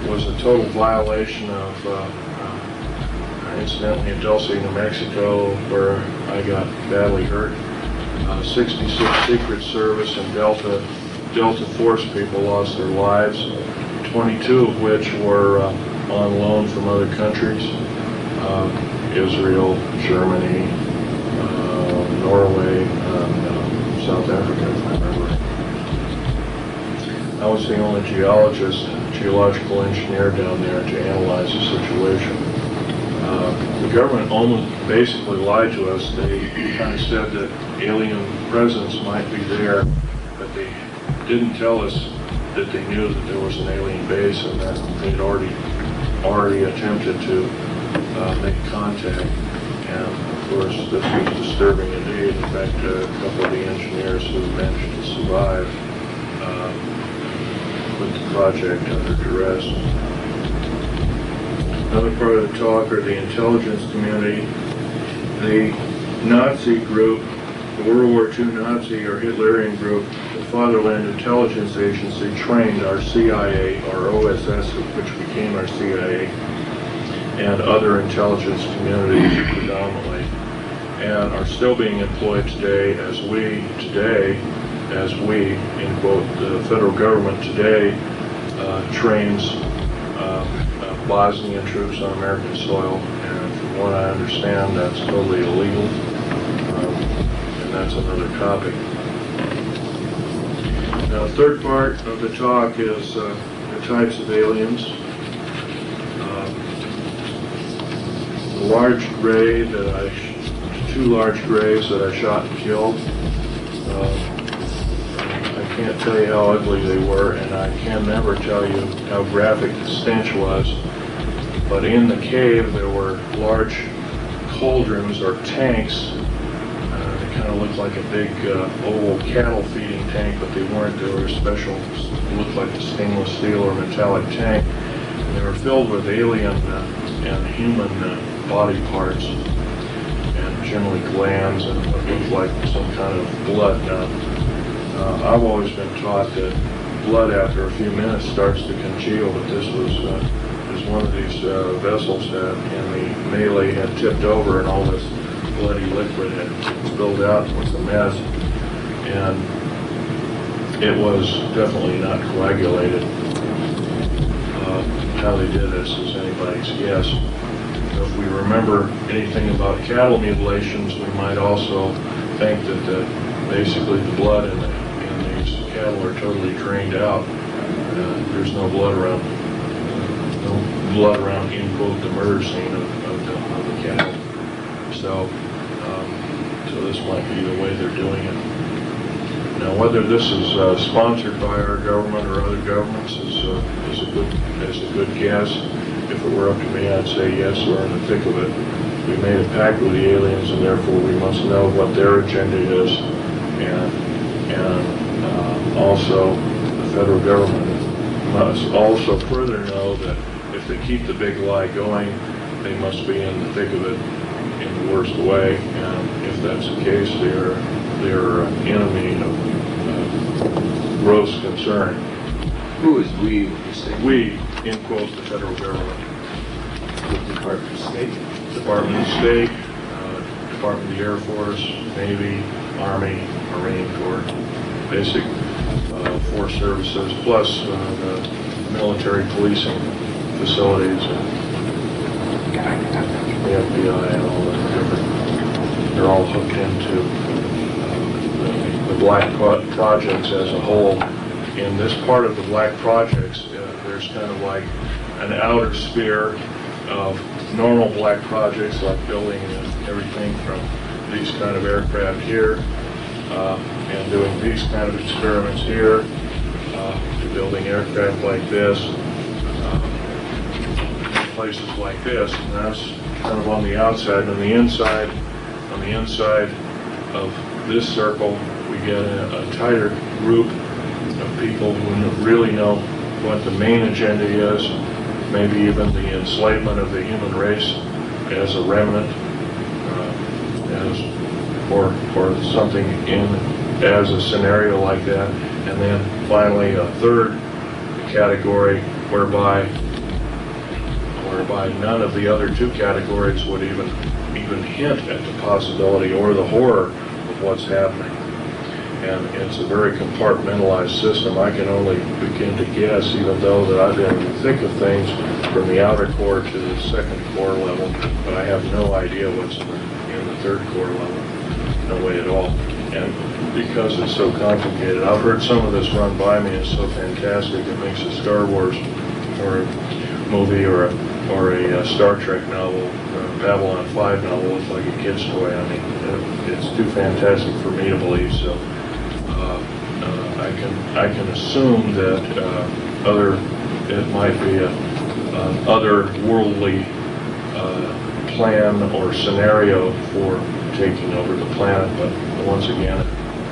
Speaker 1: was a total violation of incidentally in Dulce, New Mexico, where I got badly hurt. 66 Secret Service and Delta Force people lost their lives, 22 of which were on loan from other countries, Israel, Germany, Norway, and South Africa, if I remember. I was the only geological engineer down there to analyze the situation. The government almost basically lied to us. They kind of said that alien presence might be there, but they didn't tell us that they knew that there was an alien base and that they'd already attempted to make contact. And of course, this was disturbing indeed. In fact, a couple of the engineers who managed to survive put the project under duress. Another part of the talk are the intelligence community. The Nazi group, the World War II Nazi or Hitlerian group, the Fatherland Intelligence Agency, trained our CIA, our OSS, which became our CIA, and other intelligence communities predominantly, and are still being employed today as we, in quote, the federal government today trains Bosnian troops on American soil, and from what I understand, that's totally illegal, and that's another topic. Now, the third part of the talk is the types of aliens. The large gray two large grays that I shot and killed. I can't tell you how ugly they were, and I can never tell you how graphic the stench was. But in the cave there were large cauldrons or tanks. They kind of looked like a big oval cattle feeding tank, but they weren't. They were special, looked like a stainless steel or metallic tank. And they were filled with alien and human body parts, and generally glands and what looked like some kind of blood. Now, I've always been taught that blood after a few minutes starts to congeal, but this was one of these vessels in the melee had tipped over, and all this bloody liquid had spilled out and was a mess, and it was definitely not coagulated. How they did this is anybody's guess. So if we remember anything about cattle mutilations, we might also think that basically the blood in these cattle are totally drained out. There's no blood around, in quote, the murder scene of the cattle. So this might be the way they're doing it. Now, whether this is sponsored by our government or other governments is a good guess. If it were up to me, I'd say yes, we're in the thick of it. We made a pact with the aliens, and therefore we must know what their agenda is, and also the federal government must also further know that if they keep the big lie going, they must be in the thick of it in the worst way, and if that's the case, they're an enemy of gross concern.
Speaker 4: Who is we, would you say?
Speaker 1: We, in quotes, the federal government.
Speaker 4: The Department of State?
Speaker 1: Department of State, Department of the Air Force, Navy, Army, Marine Corps, basic force services, plus the military policing facilities, and the FBI and all that different. They're all hooked into the black projects as a whole. In this part of the black projects, there's kind of like an outer sphere of normal black projects, like building everything from these kind of aircraft here, and doing these kind of experiments here, to building aircraft like this, places like this. And that's kind of on the outside. On the inside of this circle, we get a tighter group of people who really know what the main agenda is, maybe even the enslavement of the human race as a remnant, or something as a scenario like that, and then finally a third category whereby whereby none of the other two categories would even hint at the possibility or the horror of what's happening. And it's a very compartmentalized system. I can only begin to guess, even though that I've been in the thick of things from the outer core to the second core level, but I have no idea what's in the third core level. No way at all. And because it's so complicated, I've heard some of this run by me. It's so fantastic. It makes a Star Wars or a movie or a Star Trek novel, Babylon 5 novel look like a kid's toy. I mean, it's too fantastic for me to believe. So I can assume that it might be an otherworldly plan or scenario for taking over the planet, but once again,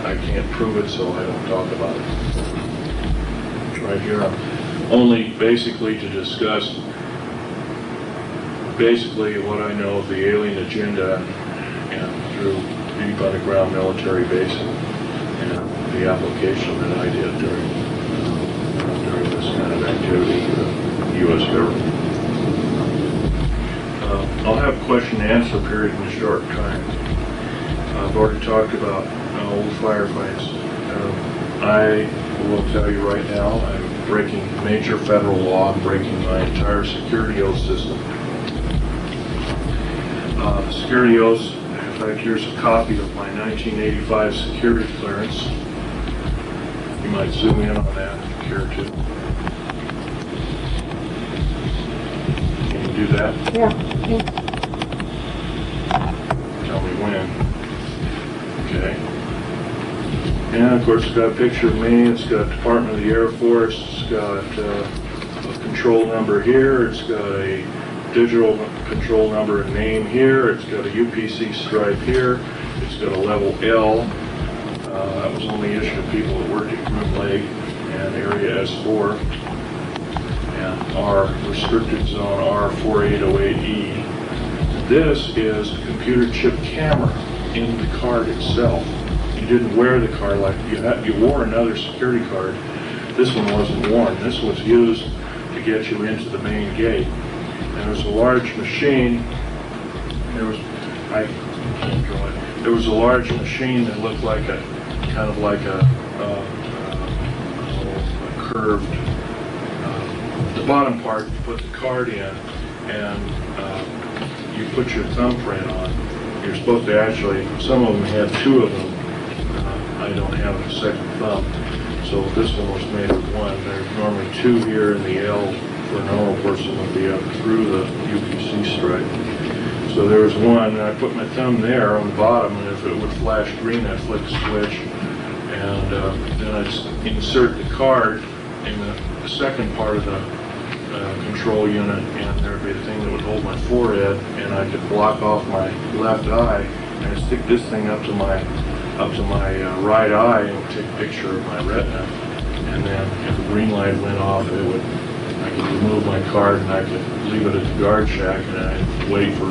Speaker 1: I can't prove it, so I don't talk about it. Right here, I'm only basically to discuss what I know of the alien agenda and through deep underground military base and the application that I did during this kind of activity for the U.S. government. I'll have a question and answer period in a short time. I've already talked about old firefights. I will tell you right now, I'm breaking major federal law. I'm breaking my entire security oath system. The security oaths, in fact, here's a copy of my 1985 security clearance. You might zoom in on that if you care to. Can you do that?
Speaker 2: Yeah.
Speaker 1: Tell me when. Okay. And of course, it's got a picture of me. It's got Department of the Air Force. It's got a control number here. It's got a digital control number and name here. It's got a UPC stripe here. It's got a level L. That was only issued to people that worked at Groom Lake and Area S4. And R, restricted zone R4808E. This is a computer chip camera in the card itself. You didn't wear the card like you wore another security card. This one wasn't worn. This was used to get you into the main gate. And there was a large machine. I can't draw it. There was a large machine that looked like a kind of like a curved. The bottom part, you put the card in, and you put your thumbprint on. You're supposed to actually, some of them had two of them. I don't have a second thumb. So this one was made of one. There's normally two here, and the L for a normal person would be up through the UPC stripe. So there was one, and I put my thumb there on the bottom, and if it would flash green, I'd flick the switch, and then I'd insert the card in the second part of the control unit, and there would be a thing that would hold my forehead, and I could block off my left eye, and I'd stick this thing up to my right eye, and it would take a picture of my retina, and then if the green light went off, I could remove my card, and I could leave it at the guard shack, and I'd wait for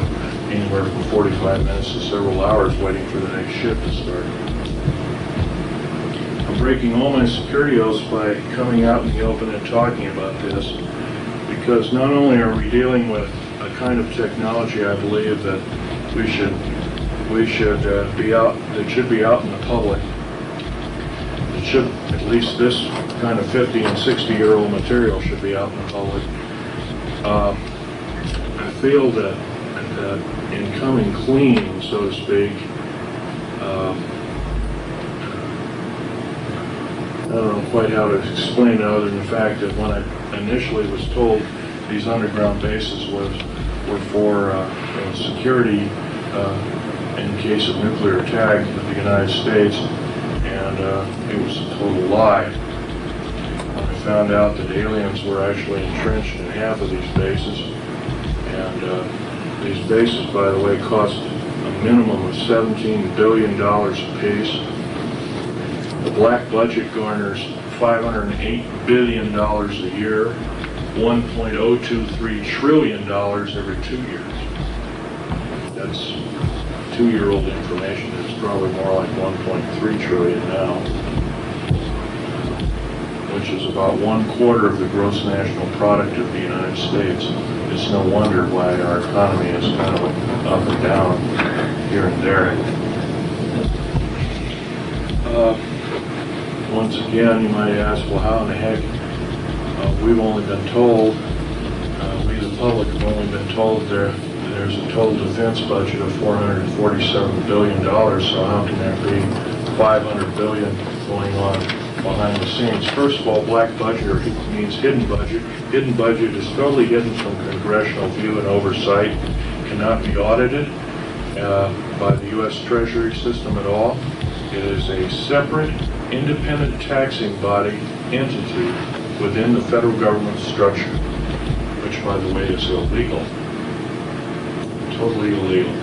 Speaker 1: anywhere from 45 minutes to several hours waiting for the next shift to start. I'm breaking all my security oaths by coming out in the open and talking about this, because not only are we dealing with a kind of technology I believe that we should be out, that should be out in the public. It should, at least this kind of 50 and 60-year-old material should be out in the public. I feel that in coming clean, so to speak, I don't know quite how to explain it other than the fact that when I initially was told these underground bases were for security in case of nuclear attack of the United States, and it was a total lie. I found out that aliens were actually entrenched in half of these bases, and these bases, by the way, cost a minimum of $17 billion apiece. The black budget garners $508 billion a year, $1.023 trillion every 2 years. That's 2-year-old information. It's probably more like 1.3 trillion now, which is about 1/4 of the gross national product of the United States. it's no wonder why our economy is kind of up and down here and there. Once again, you might ask, well, how in the heck? We've only been told, we the public have only been told there's a total defense budget of $447 billion, so how can there be $500 billion going on behind the scenes? First of all, black budget means hidden budget. Hidden budget is totally hidden from congressional view and oversight, cannot be audited by the U.S. Treasury system at all. It is a separate, independent taxing body entity within the federal government structure, which, by the way, is illegal. Totally illegal.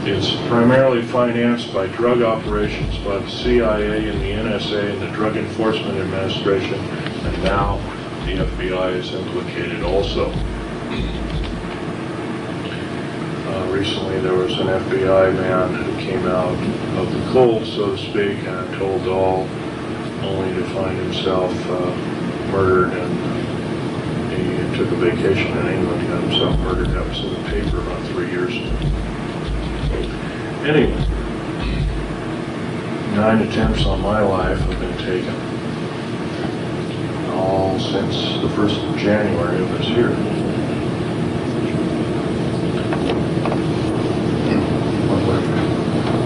Speaker 1: It's primarily financed by drug operations by the CIA and the NSA and the Drug Enforcement Administration, and now the FBI is implicated also. Recently there was an FBI man who came out of the cold, so to speak, and told all, only to find himself murdered, and he took a vacation in England, got himself murdered. That was in the paper about 3 years ago. Anyway, 9 attempts on my life have been taken, all since the 1st of January of this year.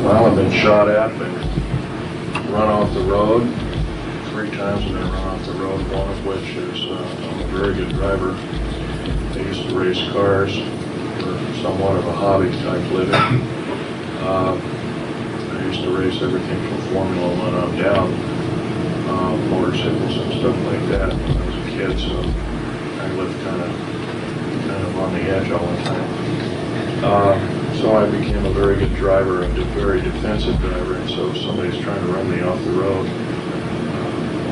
Speaker 1: Well, I've been shot at, been run off the road. 3 times I've been run off the road, one of which is I'm a very good driver. I used to race cars for somewhat of a hobby type living. I used to race everything from Formula 1 on down, motorcycles and stuff like that when I was a kid, so I lived kind of on the edge all the time. So I became a very good driver, a very defensive driver, and so if somebody's trying to run me off the road,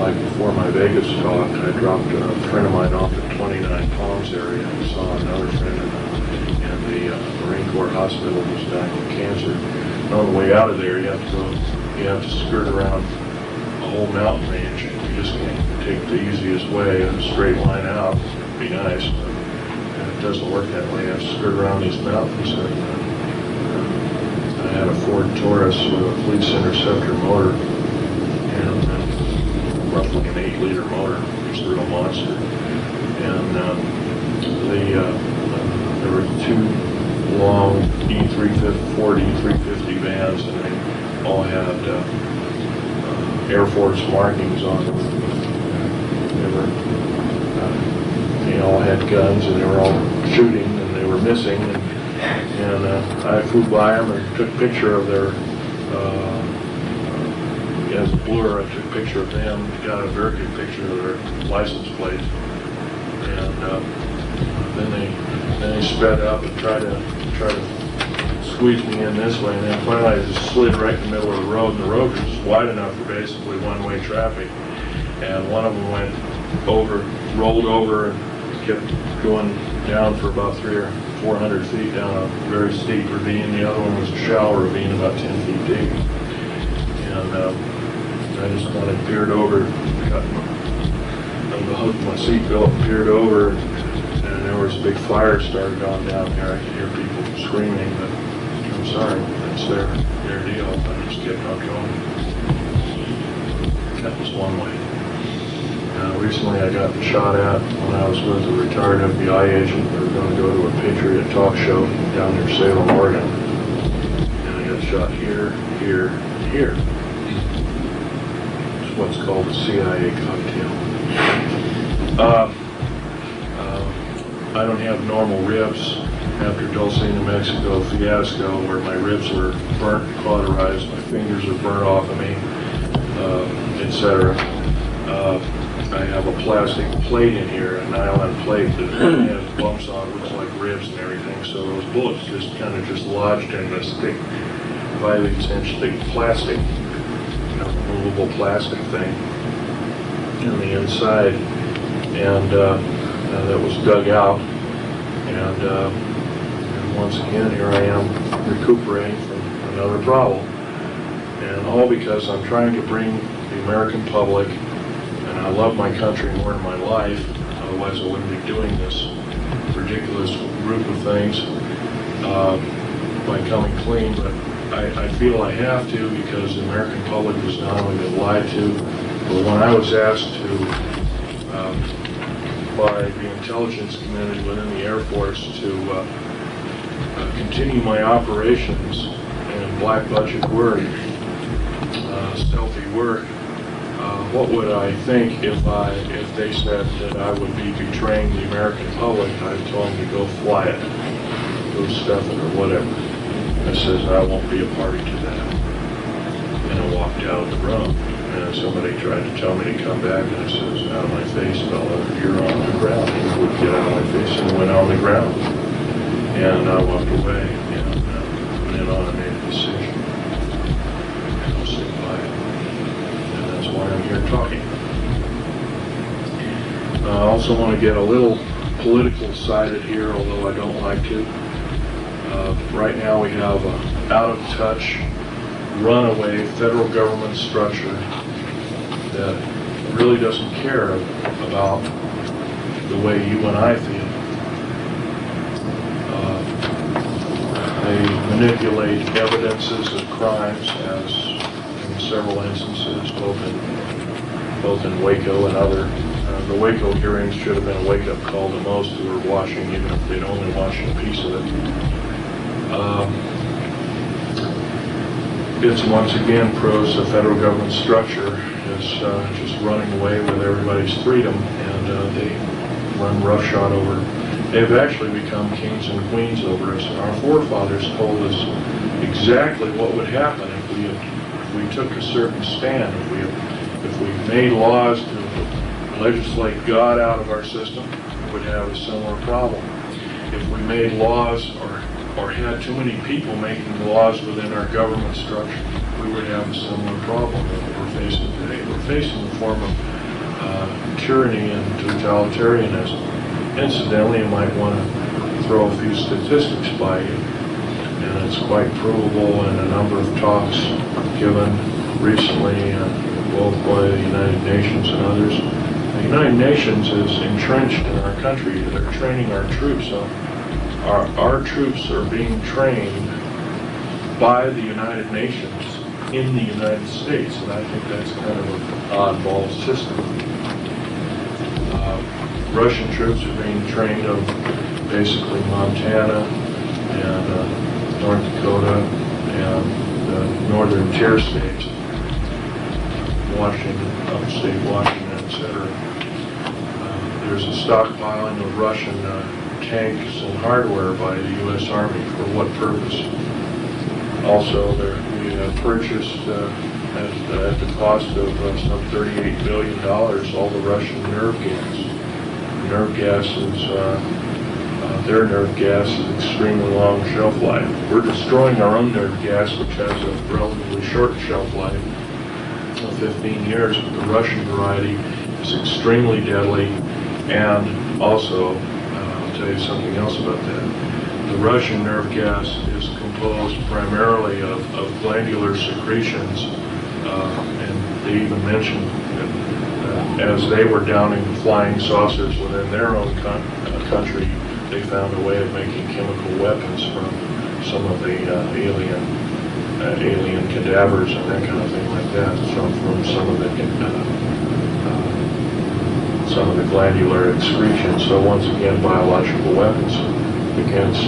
Speaker 1: like before my Vegas talk, I dropped a friend of mine off at 29 Palms area and saw another friend in the Marine Corps hospital who was dying of cancer. And on the way out of there, you have to skirt around a whole mountain range. You just can't take the easiest way in a straight line out. It'd be nice, but it doesn't work that way. You have to skirt around these mountains. And, I had a Ford Taurus with a Police Interceptor motor, and roughly an 8-liter motor. It's a real monster. And there were 2 long Ford E350 vans, and they all had Air Force markings on them. They all had guns, and they were all shooting, and they were missing. And I flew by them and took a picture of their, as a blur, I took a picture of them, got a very good picture of their license plates. And then they sped up and tried to squeeze me in this way, and then finally I just slid right in the middle of the road, and the road was just wide enough for basically one-way traffic. And one of them went over, rolled over, and kept going down for about 300 or 400 feet down a very steep ravine. The other one was a shallow ravine about 10 feet deep. And I just kind of peered over, unhooked my seatbelt, peered over, and there was a big fire started on down there. I could hear people screaming, but I'm sorry, that's their deal. I just kept on going. That was one way. Recently I got shot at when I was with a retired FBI agent. We were going to go to a Patriot talk show down near Salem, Oregon. And I got shot here, here, and here. It's what's called a CIA cocktail. I don't have normal ribs after Dulce, New Mexico fiasco, where my ribs were burnt, cauterized, my fingers are burnt off of me, etc. I have a plastic plate in here, a nylon plate that has bumps on it, looks like ribs and everything. So those bullets just kind of just lodged in this thick, 5/8" thick plastic, removable plastic thing in the inside, and that was dug out. And once again, here I am recuperating from another problem, and all because I'm trying to bring the American public. And I love my country more than my life. I otherwise I wouldn't be doing this ridiculous group of things by coming clean, but I feel I have to because the American public has not only been lied to, but when I was asked to by the intelligence community within the Air Force to continue my operations in black budget work, stealthy work, what would I think if they said that I would be betraying the American public? I told them to go fly it, go stuff it or whatever. I says I won't be a party to that. And I walked out of the room. And somebody tried to tell me to come back, and I says, out of my face, fella, you're on the ground. He would get out of my face and went on the ground. And I walked away, and went on and made a decision. And I'll stick by it. And that's why I'm here talking. I also want to get a little political sided here, although I don't like to. Right now we have an out-of-touch, runaway federal government structure that really doesn't care about the way you and I feel. They manipulate evidences of crimes, as in several instances, both in Waco and other. The Waco hearings should have been a wake-up call to most who were watching, even if they'd only watched a piece of it. It's once again proves the federal government structure is just running away with everybody's freedom, and they run roughshod over. They've actually become kings and queens over us. And our forefathers told us exactly what would happen if we took a certain stand. If we made laws to legislate God out of our system, we would have a similar problem. If we made laws or had too many people making laws within our government structure, we would have a similar problem that we're facing today. We're facing a form of tyranny and totalitarianism. Incidentally, you might want to throw a few statistics by you, and it's quite provable in a number of talks given recently, both by the United Nations and others. The United Nations is entrenched in our country. They're training our troops on. Our troops are being trained by the United Nations in the United States, and I think that's kind of an oddball system. Russian troops are being trained of basically Montana and North Dakota and the northern tier states, Washington, upstate Washington, etc. There's a stockpiling of Russian tanks and hardware by the U.S. Army. For what purpose? Also, we have purchased at the cost of some $38 billion all the Russian nerve gas. Nerve gas is, their nerve gas is extremely long shelf life. We're destroying our own nerve gas, which has a relatively short shelf life of 15 years, but the Russian variety is extremely deadly, and also tell you something else about that. The Russian nerve gas is composed primarily of glandular secretions, and they even mentioned that as they were downing flying saucers within their own country, they found a way of making chemical weapons from some of the alien cadavers and that kind of thing like that, from some of the glandular excretions. So once again, biological weapons against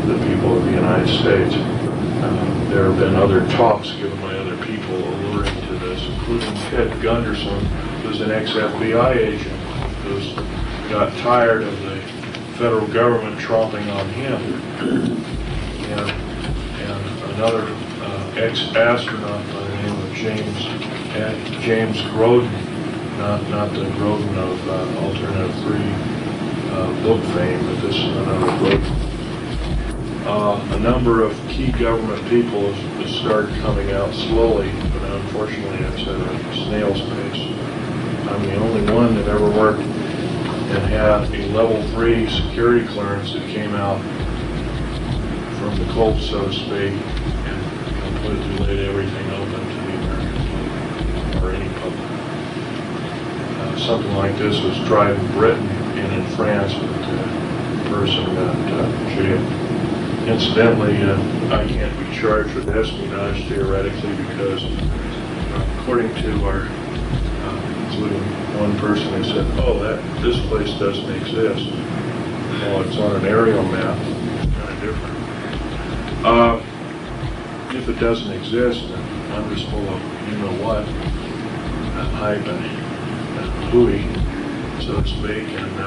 Speaker 1: the people of the United States. There have been other talks given by other people alluring to this, including Ted Gunderson, who's an ex-FBI agent, who's got tired of the federal government tromping on him, and another ex-astronaut by the name of James Groden, not the Groden of Alternative 3 book fame, but this is another Groden. A number of key government people have started coming out slowly, but unfortunately it's at a snail's pace. I'm the only one that ever worked and had a level 3 security clearance that came out from the Colt, so to speak, and completely laid everything open to the American public, or any public. Something like this was tried in Britain and in France, the person got jailed. Incidentally, I can't be charged with espionage theoretically because, according to our, including one person who said, "Oh, this place doesn't exist." Well, it's on an aerial map. It's kind of different. If it doesn't exist, then I'm just full of you know what, hype and hooey, so to speak, and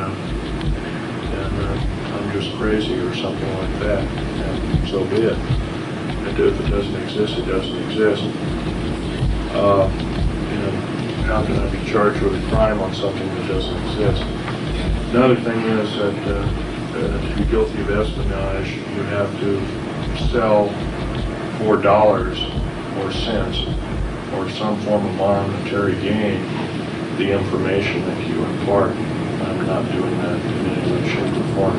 Speaker 1: I'm just crazy or something like that. And so be it. And if it doesn't exist, it doesn't exist. How can I be charged with a crime on something that doesn't exist? Another thing is that to be guilty of espionage, you have to sell for dollars or cents or some form of monetary gain the information that you impart. I'm not doing that in any way, shape, or form.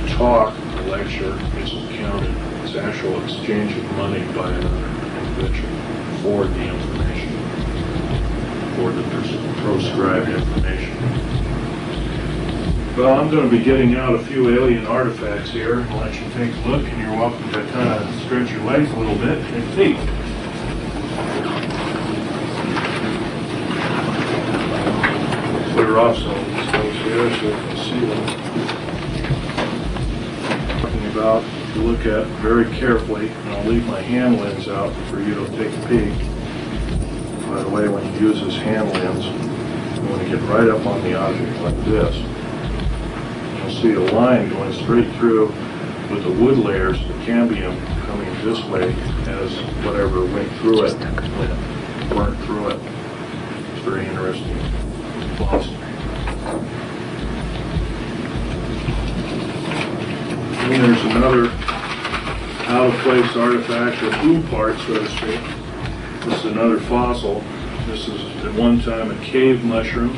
Speaker 1: The talk, the lecture, isn't counted. It's actual exchange of money by another individual for the information, for the proscribed information. Well, I'm going to be getting out a few alien artifacts here and let you take a look, and you're welcome to kind of stretch your legs a little bit and feet. Clear off some of these things here so you can see them. Talking about, if you look at very carefully, and I'll leave my hand lens out for you to take a peek. By the way, when you use this hand lens, you want to get right up on the object like this. You'll see a line going straight through with the wood layers, the cambium coming this way as whatever went through it, burnt through it. It's very interesting. Awesome. And there's another out-of-place artifact, or blue part, so to speak. This is another fossil. This is at one time a cave mushroom,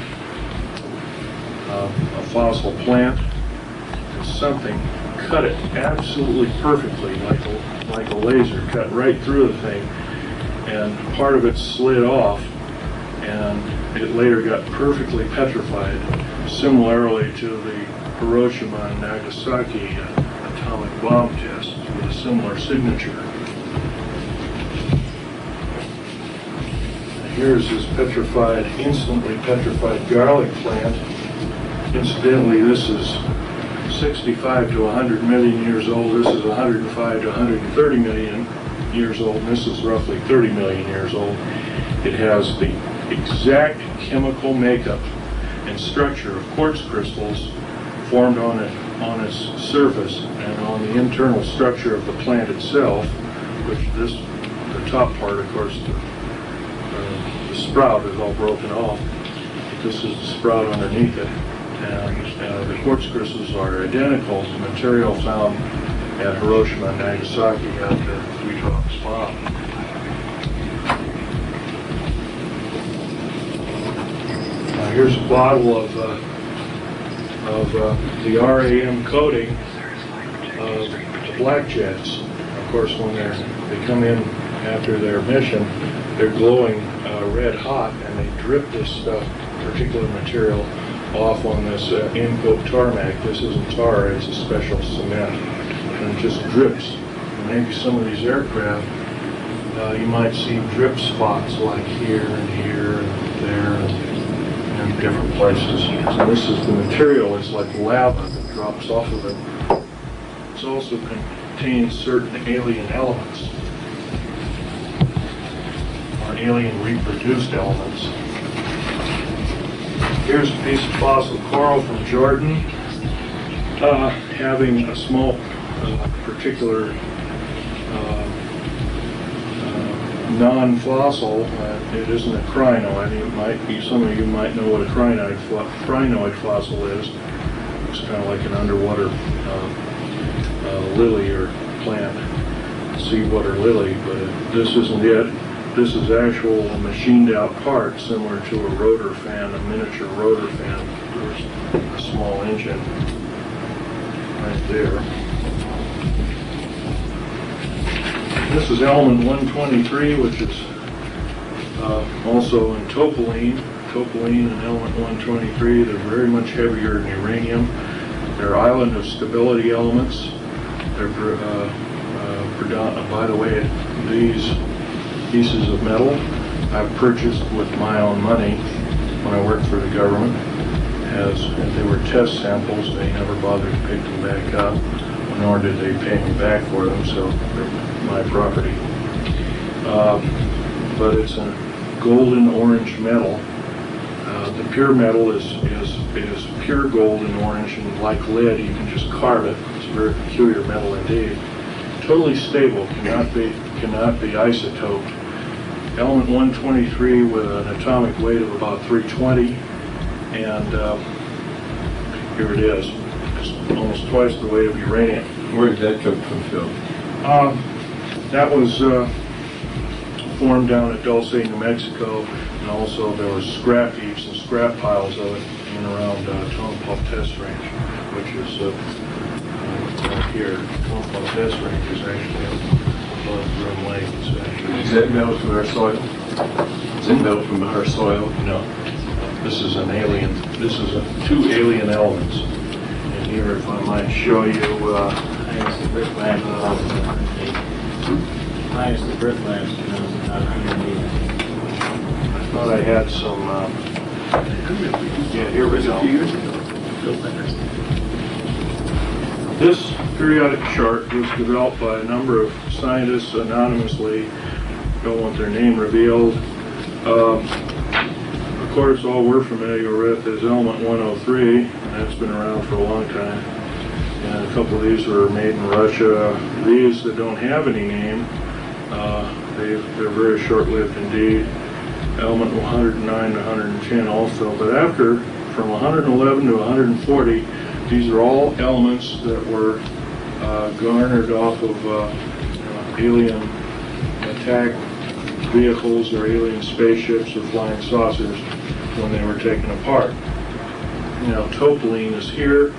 Speaker 1: a fossil plant. And something cut it absolutely perfectly, like a laser, cut right through the thing, and part of it slid off, and it later got perfectly petrified, similarly to the Hiroshima and Nagasaki atomic bomb test with a similar signature. Here's this petrified, instantly petrified garlic plant. Incidentally, this is 65 to 100 million years old. This is 105 to 130 million years old. And this is roughly 30 million years old. It has the exact chemical makeup and structure of quartz crystals formed on its surface and on the internal structure of the plant itself, which the top part, of course, the sprout is all broken off. This is the sprout underneath it. And the quartz crystals are identical to material found at Hiroshima and Nagasaki at the three-top spot. Now here's a bottle of the RAM coating of the blackjacks. Of course, when they come in after their mission, they're glowing red hot, and they drip this stuff, particular material, off on this in-coat tarmac. This isn't tar, it's a special cement, and it just drips. And maybe some of these aircraft, you might see drip spots like here and here and there and different places. So this is the material, it's like lava that drops off of it. It also contains certain alien elements, or alien reproduced elements. Here's a piece of fossil coral from Jordan, having a small particular non-fossil. It isn't a crinoid. It might be, some of you might know what a crinoid fossil is. It's kind of like an underwater lily or plant, seawater lily, but this isn't it. This is actual machined out part similar to a rotor fan, a miniature rotor fan. There's a small engine right there. This is element 123, which is also in topoline. topoline and element 123. They're very much heavier than uranium. They're island of stability elements. They're, by the way, these pieces of metal I've purchased with my own money when I worked for the government. As if they were test samples, they never bothered to pick them back up, nor did they pay me back for them, so they're my property. But it's a golden orange metal. The pure metal is pure golden orange, and like lead, you can just carve it. It's a very peculiar metal indeed. Totally stable, cannot be isotoped. Element 123 with an atomic weight of about 320, and here it is. It's almost twice the weight of uranium.
Speaker 4: Where did that come from, Phil?
Speaker 1: That was formed down at Dulce, New Mexico, and also there was scrap heaps and scrap piles of it in and around Tonopah Test Range, which is right here. Tonopah Test Range is actually above Groom Lake. It's actually,
Speaker 4: Is that metal from our soil? Is it metal from our soil?
Speaker 1: no, this is an alien. This is two alien elements. And here, if I might show you,
Speaker 6: Minus the brick labs, minus the brick labs,
Speaker 1: I thought I had some. Yeah, here we go. This periodic chart was developed by a number of scientists anonymously. Don't want their name revealed. Of course, all we're familiar with is element 103, and that's been around for a long time. And a couple of these were made in Russia. These that don't have any name, they're very short-lived indeed. Element 109 to 110 also. But after, from 111 to 140, these are all elements that were garnered off of alien attack vehicles or alien spaceships or flying saucers when they were taken apart. Now, topoline is here,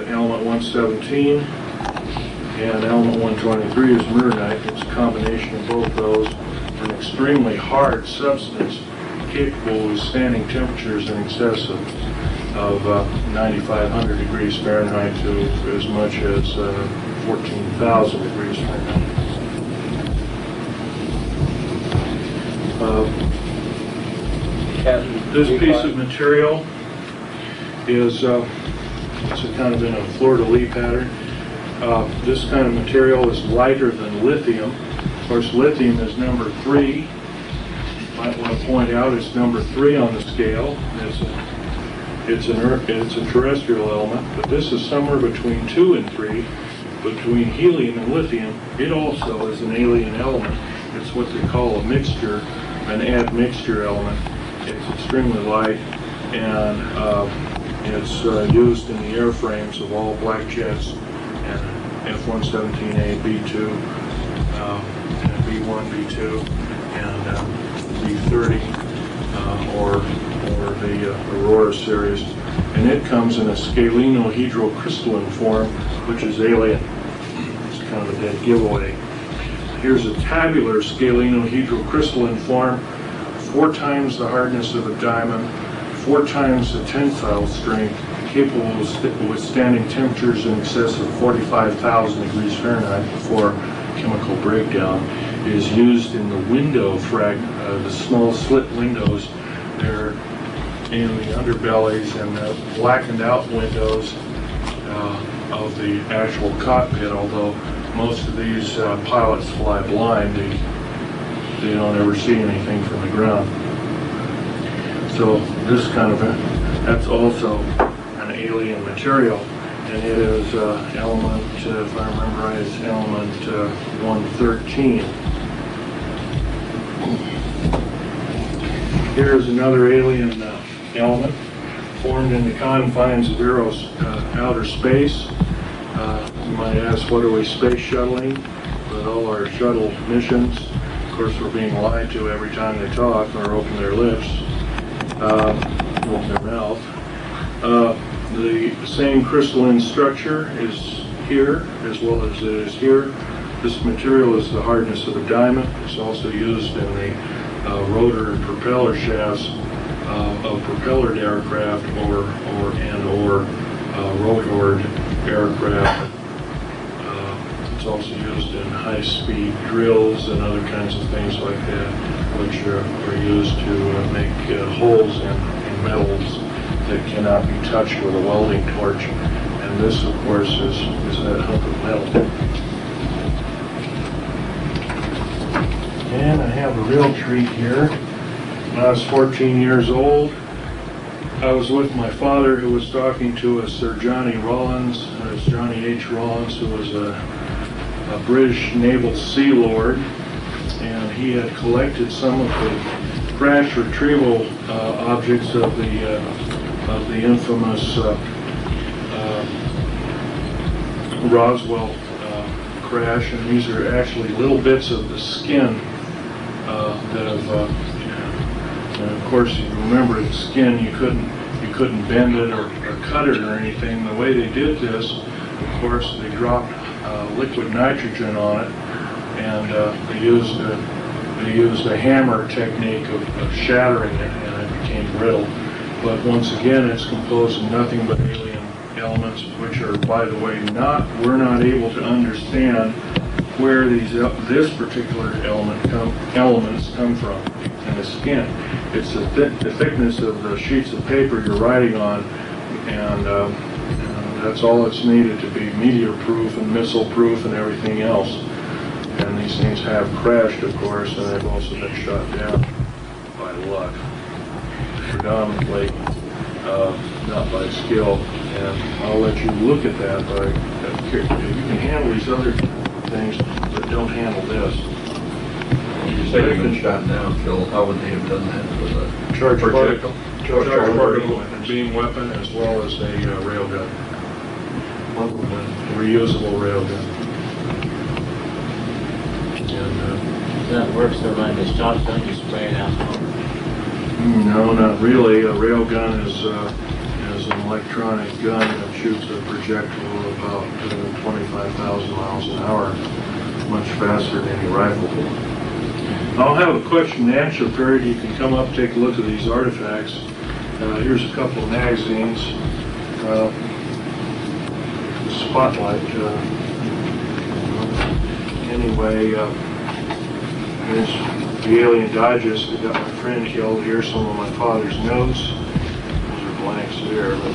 Speaker 1: element 117, and element 123 is myrnite. It's a combination of both those. An extremely hard substance capable of withstanding temperatures in excess of 9,500 degrees Fahrenheit to as much as 14,000 degrees Fahrenheit. This piece of material is it's a kind of in a fleur-de-lis pattern. This kind of material is lighter than lithium. Of course, lithium is number 3. Might want to point out it's number 3 on the scale. It's a terrestrial element, but this is somewhere between 2 and 3. Between helium and lithium, it also is an alien element. It's what they call a mixture, an admixture element. It's extremely light, and it's used in the airframes of all black jets and F-117A, B-2, and B-1, B-2, and B-30, or the Aurora series. And it comes in a scalenohedrocrystalline form, which is alien. It's kind of a dead giveaway. Here's a tabular scalenohedrocrystalline form, 4 times the hardness of a diamond, 4 times the tensile strength, capable of withstanding temperatures in excess of 45,000 degrees Fahrenheit before chemical breakdown. It is used in the window the small slit windows. They're in the underbellies and the blackened out windows of the actual cockpit, although most of these pilots fly blind. They don't ever see anything from the ground. So this kind of that's also an alien material, and it is element, if I remember right, it's element 113. Here's another alien element formed in the confines of outer space. You might ask, what are we space shuttling? With all our shuttle missions, of course, we're being lied to every time they talk or open their lips, open their mouth. The same crystalline structure is here as well as it is here. This material is the hardness of a diamond. It's also used in the rotor and propeller shafts of propellered aircraft or rotored aircraft. It's also used in high-speed drills and other kinds of things like that, which are used to make holes in metals that cannot be touched with a welding torch. And this, of course, is that hunk of metal. And I have a real treat here. When I was 14 years old, I was with my father, who was talking to a Sir Johnny Rawlins, Johnny H. Rawlins, who was a British naval sea lord, and he had collected some of the crash retrieval objects of the infamous Roswell crash, and these are actually little bits of the skin that have. And of course, you remember the skin, you couldn't bend it or cut it or anything. The way they did this, of course, they dropped liquid nitrogen on it, and they used a hammer technique of shattering it, and it became brittle. But once again, it's composed of nothing but alien elements, which are, by the way, we're not able to understand where this particular elements come from in the skin. It's the thickness of the sheets of paper you're writing on, and that's all that's needed to be meteor-proof and missile-proof and everything else. And these things have crashed, of course, and they've also been shot down by luck, predominantly not by skill. And I'll let you look at that, but you can handle these other things, but don't handle this.
Speaker 4: You say you've been shot down, Phil. How would they have done that with a
Speaker 1: Charge
Speaker 4: projectile?
Speaker 1: Charge particle and beam weapon, as well as a railgun. Reusable railgun. And,
Speaker 6: That works so like the shotgun, you spray it out.
Speaker 1: no, not really. A railgun is an electronic gun that shoots a projectile about 25,000 miles an hour, much faster than any rifle. I'll have a question and answer period. You can come up, take a look at these artifacts. Here's a couple of magazines. Spotlight. Anyway, here's the Alien Digest that got my friend killed. Here's some of my father's notes. Those are blanks there, but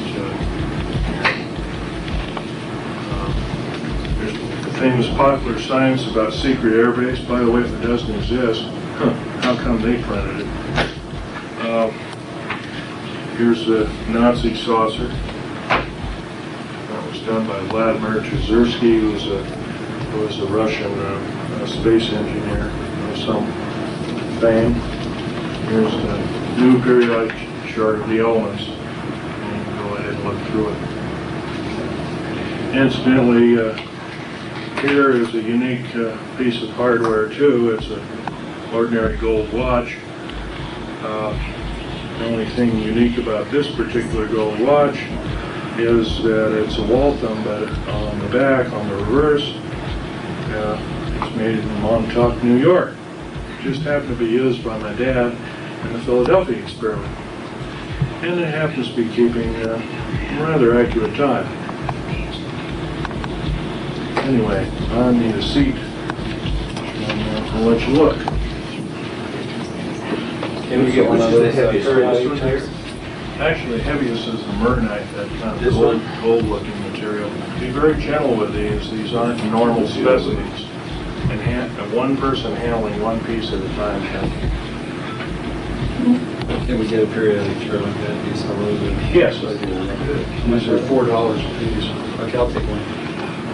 Speaker 1: there's the famous popular science about secret airbase. By the way, if it doesn't exist, how come they printed it? Here's the Nazi saucer. That was done by Vladimir Chersky, who was a Russian space engineer of some fame. Here's the new periodic chart of the elements. And you can go ahead and look through it. Incidentally, here is a unique piece of hardware too. It's an ordinary gold watch. The only thing unique about this particular gold watch is that it's a Waltham, but on the back, on the reverse, it's made in Montauk, New York. It just happened to be used by my dad in the Philadelphia experiment. And it happens to be keeping a rather accurate time. Anyway, I need a seat, and I'll let you look.
Speaker 4: Can we get one of those tires?
Speaker 1: Actually, heaviest is the Mernite, that kind of gold-looking material. Be very gentle with these. These aren't normal specimens. And one person handling one piece at a time.
Speaker 4: Can we get a periodic chart like that? These are really good.
Speaker 1: Yes, I do. These are $4 a piece.
Speaker 4: Okay, I'll take one.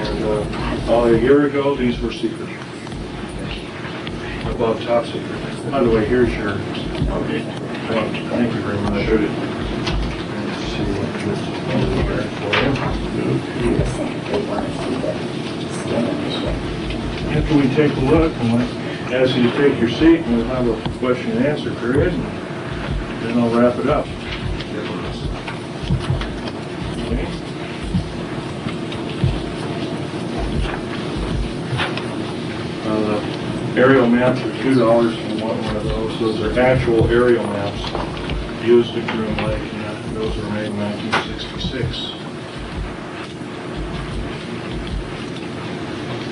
Speaker 1: And a year ago, these were secret. Above top secret. By the way, here's your. Okay. Thank you very much. Shoot it. Let's see what this is here for you. After we take a look, and ask you to take your seat, and we'll have a question and answer period, and then I'll wrap it up. Okay. Aerial maps are $2 if you want one of those. Those are actual aerial maps. used at Groom Lake, and those were made in 1966.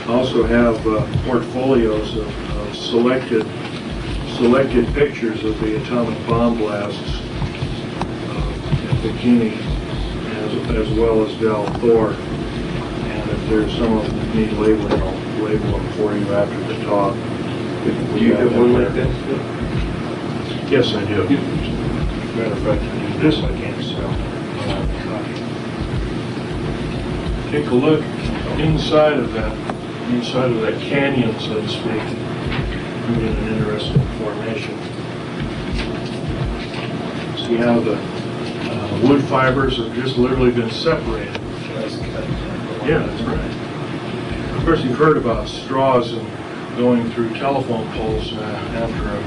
Speaker 1: Also have portfolios of selected pictures of the atomic bomb blasts at Bikini, as well as Del Thor. And if there's some of them need labeling, I'll label them for you after the talk.
Speaker 4: Do you have one like that?
Speaker 1: Yes, I do. Matter of fact, this I can't sell. Take a look inside of that canyon, so to speak. You get an interesting formation. See how the wood fibers have just literally been separated. Yeah, that's right. Of course, you've heard about straws and going through telephone poles after a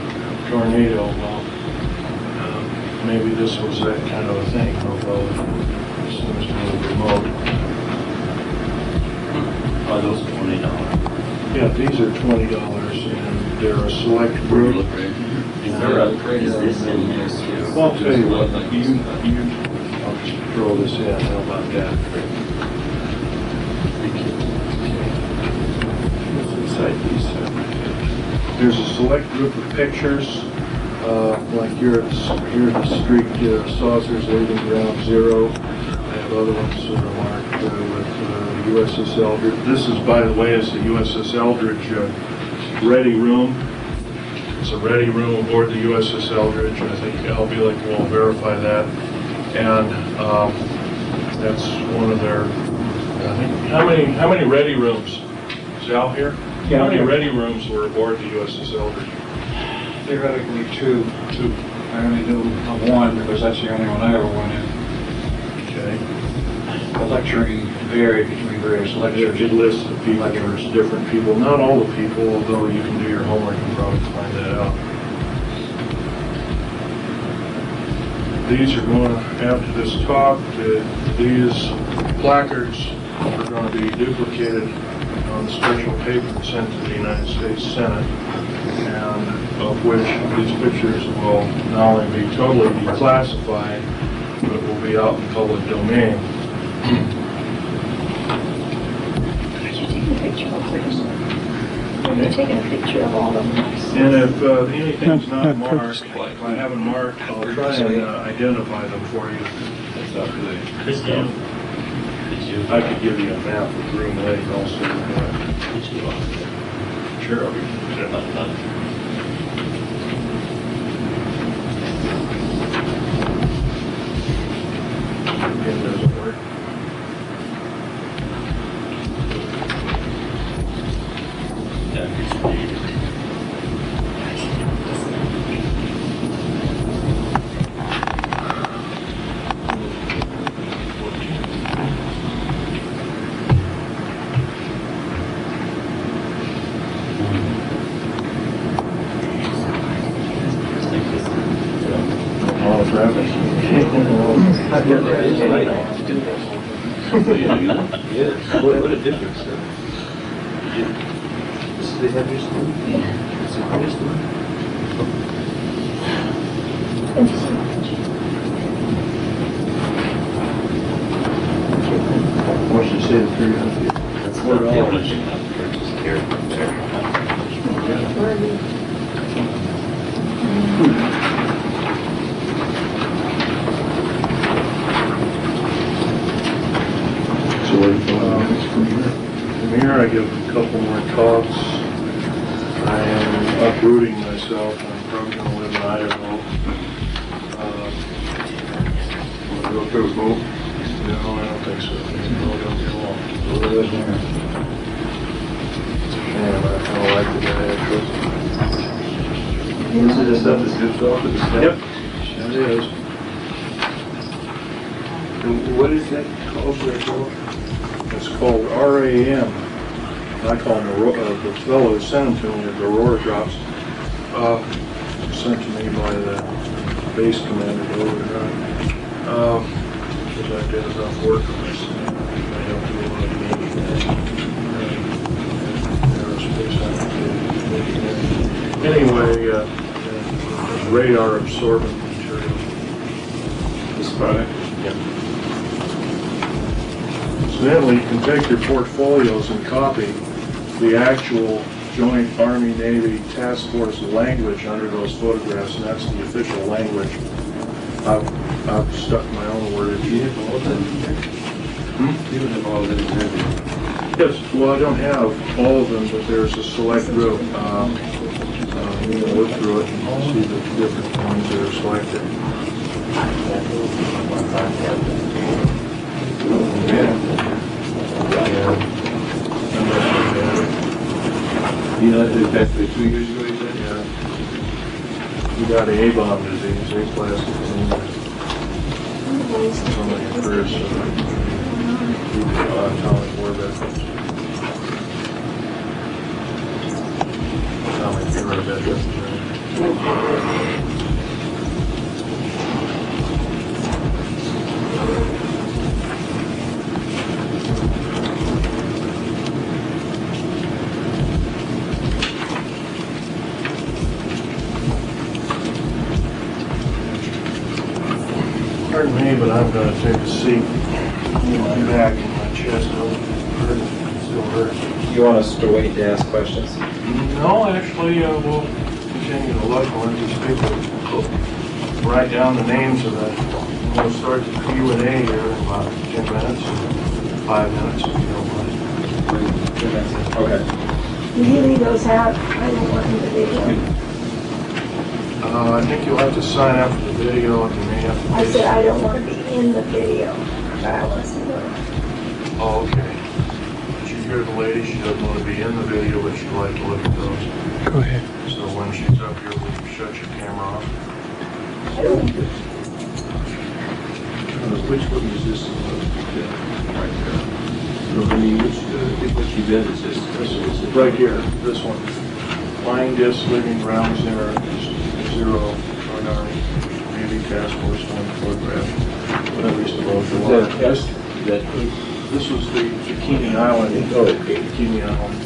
Speaker 1: tornado. Well, maybe this was that kind of a thing, although it seems a little remote.
Speaker 6: Are those $20?
Speaker 1: Yeah, these are $20, and they're a select group.
Speaker 6: Is this in there too?
Speaker 1: Well, I'll tell you what, I'll just throw this in. How about that? Inside these, there's a select group of pictures, like here at the street saucers leaving ground zero. I have other ones that are marked with USS Eldridge. This is, by the way, is the USS Eldridge ready room. It's a ready room aboard the USS Eldridge. I think LB will verify that. And that's one of their. I think how many ready rooms? Is Al here?
Speaker 3: Yeah.
Speaker 1: How many ready rooms were aboard the USS Eldridge?
Speaker 3: Theoretically, two. I only knew of one because that's the only one I ever went in.
Speaker 1: Okay.
Speaker 3: The lecturing varied between various
Speaker 1: There's
Speaker 3: lectures.
Speaker 1: a list of people. There's different people. Not all the people, although you can do your homework and probably find that out. These are going, after this talk, these placards are going to be duplicated on special paper and sent to the United States Senate, and of which these pictures will not only be totally declassified, but will be out in public domain.
Speaker 2: You're taking a picture of all of them.
Speaker 1: And if anything's not marked, if I haven't marked, I'll try and identify them for you.
Speaker 4: That's up to the.
Speaker 6: Christian, did you?
Speaker 1: I could give you a map of Groom Lake also.
Speaker 6: Did you?
Speaker 1: Sure, I'll be. It doesn't work. All the traffic.
Speaker 4: Yes, what a difference. This is the heaviest one? Yeah. It's the hardest one?
Speaker 1: What should say the 300 feet?
Speaker 6: That's
Speaker 1: $4.
Speaker 6: not the only thing I've purchased here.
Speaker 1: So from here I give a couple more talks. I am uprooting myself. I'm probably going to live in Idaho. Want to go through a boat? No, I don't think so. No, don't get along. It's a shame. I kind of like the guy actually.
Speaker 4: This is the stuff that's good off to the stuff?
Speaker 1: Yep, it is.
Speaker 4: And what is that called?
Speaker 1: It's called RAM. I call them the fellow who sent them to me, the Aurora drops. Sent to me by the base commander over there. Because I did enough work on this. I helped do a lot of aerospace applications. Anyway, radar absorbent material.
Speaker 3: product.
Speaker 1: Incidentally, you can take your portfolios and copy the actual Joint Army-Navy Task Force language under those photographs, and that's the official language. I've stuck my own wordage.
Speaker 4: You have all that in there? You don't have all that in there.
Speaker 1: Yes, well, I don't have all of them, but there's a select group. You can look through it and see the different ones that are selected.
Speaker 4: You know, that's 2 years ago, you said?
Speaker 1: Yeah. You got A-bomb disease, aplastic anemia. Somebody occurs, atomic war veterans. Atomic war veterans. Pardon me, but I'm going to take a seat. My back and my chest still hurt.
Speaker 7: You want us to wait to ask questions?
Speaker 1: No, actually, we'll continue to look. We'll just write down the names of the. We'll start the Q&A here in about 10 minutes, 5 minutes, if you don't mind.
Speaker 7: Okay.
Speaker 2: Will you leave those out? I don't want them to video.
Speaker 1: I think you'll have to sign up for the video, and you may have to.
Speaker 2: I said I don't want to be in the video. I want to see them.
Speaker 1: Oh, okay. Did you hear the lady? She doesn't want to be in the video, but she'd like to look at those.
Speaker 7: Go ahead.
Speaker 1: So when she's up here, will you shut your camera off?
Speaker 2: I don't.
Speaker 4: Which one is this? Right there. No, I mean, which you got is this?
Speaker 1: Right here, this one. Flying disc, living ground zero, Joint Army, Navy Task Force 1 photograph. Whatever you're supposed to
Speaker 4: Is that
Speaker 1: This was the Bikini Island.
Speaker 4: Oh, okay.
Speaker 1: Bikini Island.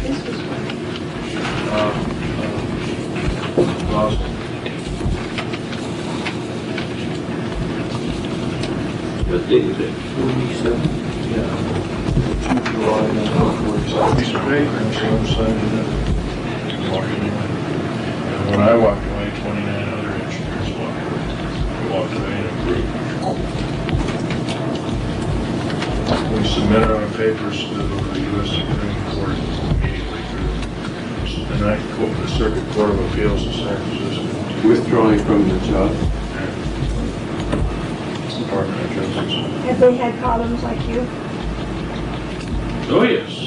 Speaker 2: This was one.
Speaker 1: Roswell.
Speaker 4: What date is it? 47?
Speaker 1: Yeah. July 1947. Piece of paper, and so I'm signing it. And when I walked away, 29 other engineers walked away in a group. We submitted our papers to the U.S. Supreme Court immediately through the Circuit Court of Appeals in San Francisco.
Speaker 4: Withdrawing from the job?
Speaker 1: Department of Justice.
Speaker 2: Have they had problems like you?
Speaker 1: Oh, yes.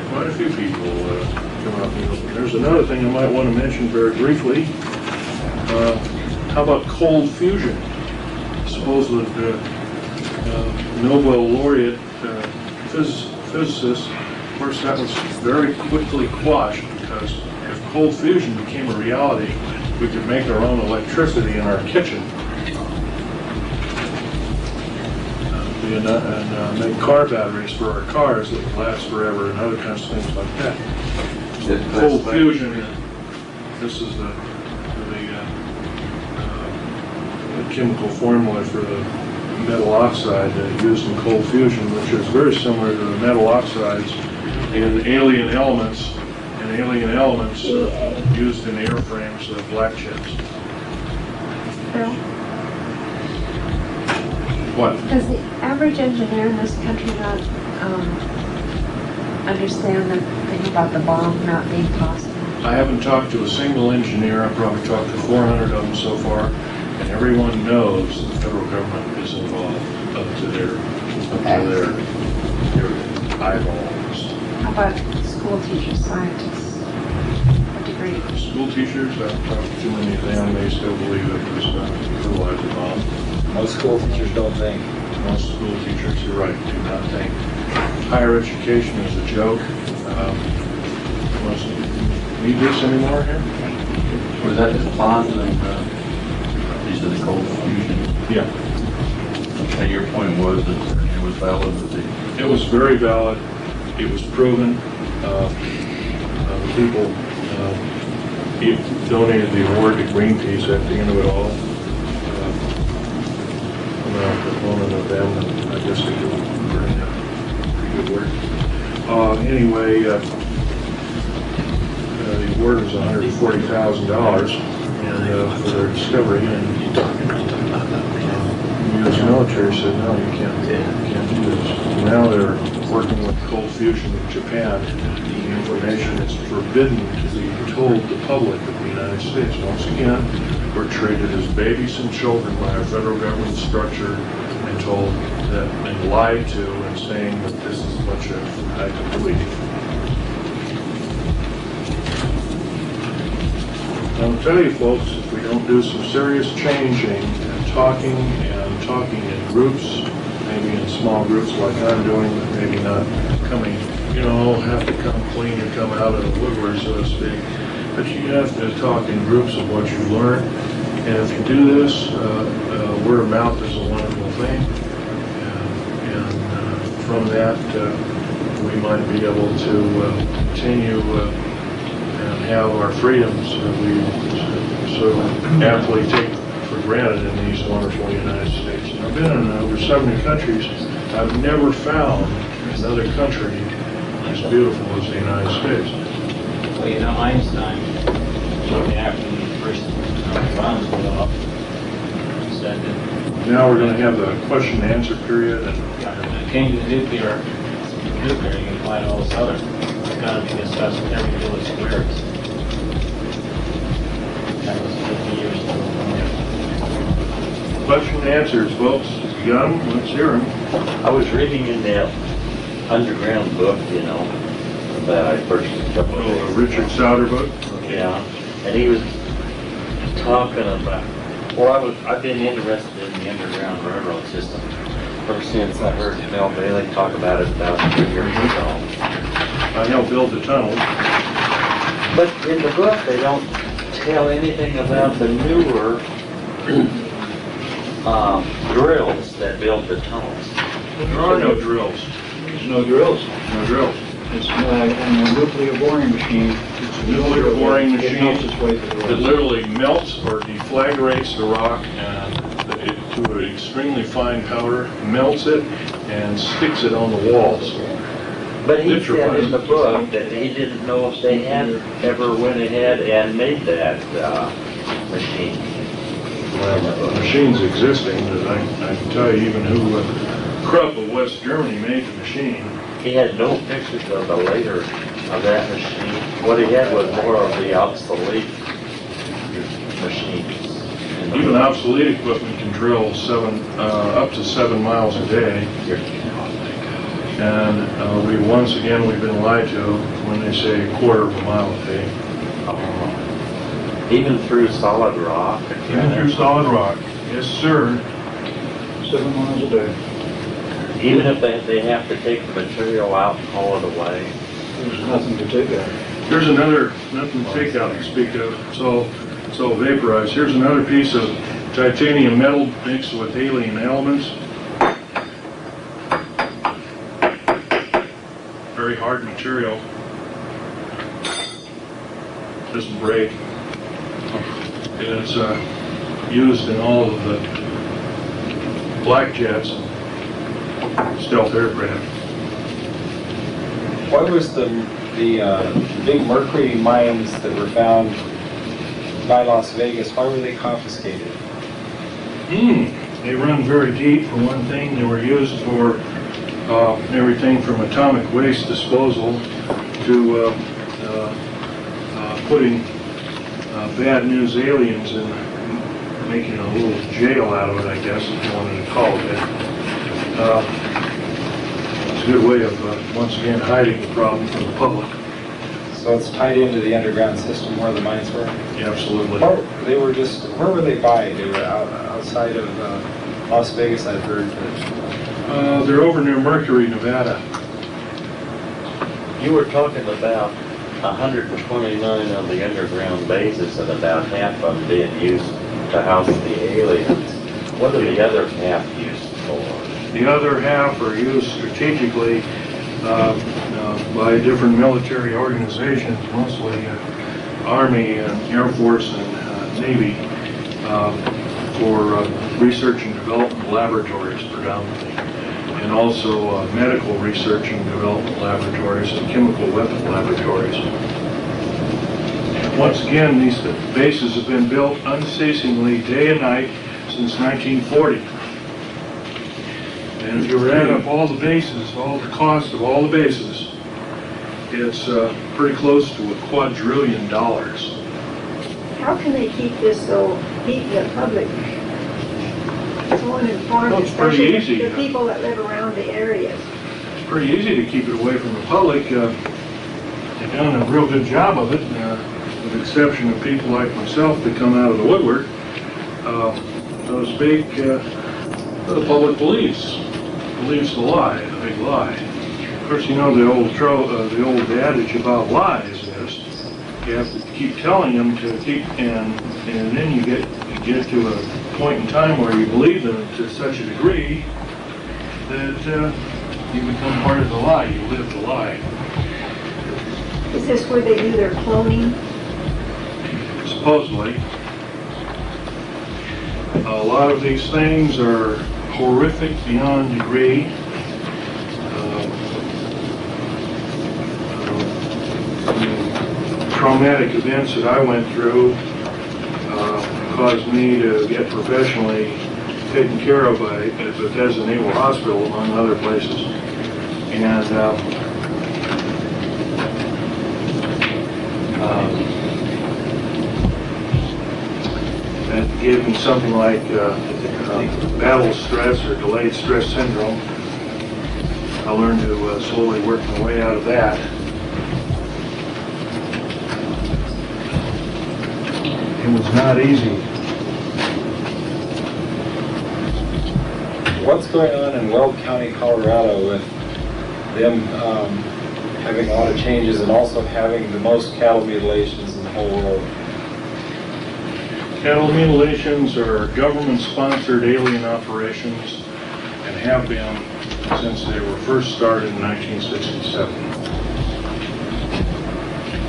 Speaker 1: Quite a few people come out. There's another thing I might want to mention very briefly. How about cold fusion? Suppose that Nobel laureate physicist, of course, that was very quickly quashed because if cold fusion became a reality, we could make our own electricity in our kitchen. And make car batteries for our cars that would last forever and other kinds of things like that. Cold fusion, this is the chemical formula for the metal oxide used in cold fusion, which is very similar to the metal oxides in alien elements used in airframes of black chips.
Speaker 2: Bill?
Speaker 1: What?
Speaker 8: Does the average engineer in this country not understand the thing about the bomb not being possible?
Speaker 1: I haven't talked to a single engineer. I've probably talked to 400 of them so far, and everyone knows the federal government is involved up to their eyeballs.
Speaker 8: How about school teachers, scientists? What degree?
Speaker 1: School teachers, I've talked to too many of them. They still believe it was a fertilizer bomb.
Speaker 7: Most school teachers don't think.
Speaker 1: Most school teachers, you're right, do not think. Higher education is a joke. Need this anymore here?
Speaker 4: Was that the bonds and these are the cold fusion?
Speaker 1: Yeah.
Speaker 4: And your point was that it was valid that
Speaker 1: It was very valid. It was proven. The people he donated the award to Greenpeace at the end of it all. I'm not a proponent of them, and I guess they do pretty good work. Anyway, the award was $140,000 and for their discovery, and the U.S. military said, no, you can't do this. Now they're working with Cold Fusion of Japan. The information is forbidden to be told the public of the United States. Once again, we're treated as babies and children by our federal government structure and told that and lied to and saying that this is a bunch of hyper-tweeting. I'll tell you folks, if we don't do some serious changing and talking in groups, maybe in small groups like I'm doing, but maybe not coming, have to come clean and come out of the woodwork, so to speak. But you have to talk in groups of what you learn. And if you do this, word of mouth is a wonderful thing. And from that, we might be able to continue and have our freedoms that we so aptly take for granted in these wonderful United States. And I've been in over 70 countries. I've never found another country as beautiful as the United States.
Speaker 6: Well, Einstein, after the first rounds went off, said that
Speaker 1: Now we're going to have the question and answer period. And
Speaker 6: when it came to nuclear, you can apply to all this other economy discussed with every village squares. That was 50 years ago.
Speaker 1: question and answers, folks. You got them? Let's hear them.
Speaker 9: I was reading in that underground book, that I purchased a couple of days ago.
Speaker 1: Richard Sauter book?
Speaker 9: Yeah, and he was talking about, I've been interested in the underground railroad system ever since I heard Mel Bailey talk about it about 3 years ago.
Speaker 1: I helped build the tunnel.
Speaker 9: But in the book, they don't tell anything about the newer drills that build the tunnels.
Speaker 1: There are no drills.
Speaker 3: There's no drills.
Speaker 1: No drills.
Speaker 3: It's a nuclear boring machine.
Speaker 1: It's a nuclear boring
Speaker 3: It melts
Speaker 1: machine
Speaker 3: its way through the
Speaker 1: that
Speaker 3: rock.
Speaker 1: literally melts or deflagrates the rock and to an extremely fine powder, melts it, and sticks it on the walls.
Speaker 9: But he said in the book that he didn't know if they had ever went ahead and made that machine.
Speaker 1: Well, the machine's existing, but I can tell you even who Krupp of West Germany made the machine.
Speaker 9: He had no pictures of the later of that machine. What he had was more of the obsolete machines.
Speaker 1: Even obsolete equipment can drill up to 7 miles a day. And we've been lied to when they say a quarter of a mile a day.
Speaker 9: Even through solid rock.
Speaker 1: Even through solid rock. Yes, sir.
Speaker 3: 7 miles a day.
Speaker 9: Even if they have to take the material out and haul it away.
Speaker 3: There's nothing to take out.
Speaker 1: Here's nothing to take out to speak of. It's all vaporized. Here's another piece of titanium metal mixed with alien elements. Very hard material. Doesn't break. And it's used in all of the black jets, stealth aircraft.
Speaker 7: Why was the big mercury mines that were found by Las Vegas, why were they confiscated?
Speaker 1: They run very deep, for one thing. They were used for everything from atomic waste disposal to putting bad news aliens and making a little jail out of it, I guess, if you wanted to call it that. It's a good way of, once again, hiding the problem from the public.
Speaker 7: So it's tied into the underground system where the mines were?
Speaker 1: Absolutely.
Speaker 7: Where were they by? They were outside of Las Vegas, I've heard.
Speaker 1: They're over near Mercury, Nevada.
Speaker 9: You were talking about 129 of the underground bases and about half of them being used to house the aliens. What are the other half used for?
Speaker 1: The other half are used strategically by different military organizations, mostly Army and Air Force and Navy for research and development laboratories predominantly, and also medical research and development laboratories and chemical weapon laboratories. And once again, these bases have been built unceasingly day and night since 1940. And if you were to add up all the bases, all the cost of all the bases, it's pretty close to $2 quadrillion.
Speaker 2: How can they keep this so, keep the public so uninformed,
Speaker 1: Well, it's pretty
Speaker 2: especially
Speaker 1: easy.
Speaker 2: the people that live around the areas?
Speaker 1: It's pretty easy to keep it away from the public. They've done a real good job of it, with the exception of people like myself that come out of the woodwork. So to speak, the public believes the lie, the big lie. Of course, you know the old adage about lies is you have to keep telling them to keep, and then you get to a point in time where you believe them to such a degree that you become part of the lie. You live the lie.
Speaker 2: Is this where they do their cloning?
Speaker 1: Supposedly, a lot of these things are horrific beyond degree. Traumatic events that I went through caused me to get professionally taken care of by Bethesda Naval Hospital, among other places. And that gave me something like battle stress or delayed stress syndrome. I learned to slowly work my way out of that. It was not easy.
Speaker 7: What's going on in Weld County, Colorado with them having a lot of changes and also having the most cattle mutilations in the whole world?
Speaker 1: Cattle mutilations are government-sponsored alien operations and have been since they were first started in 1967.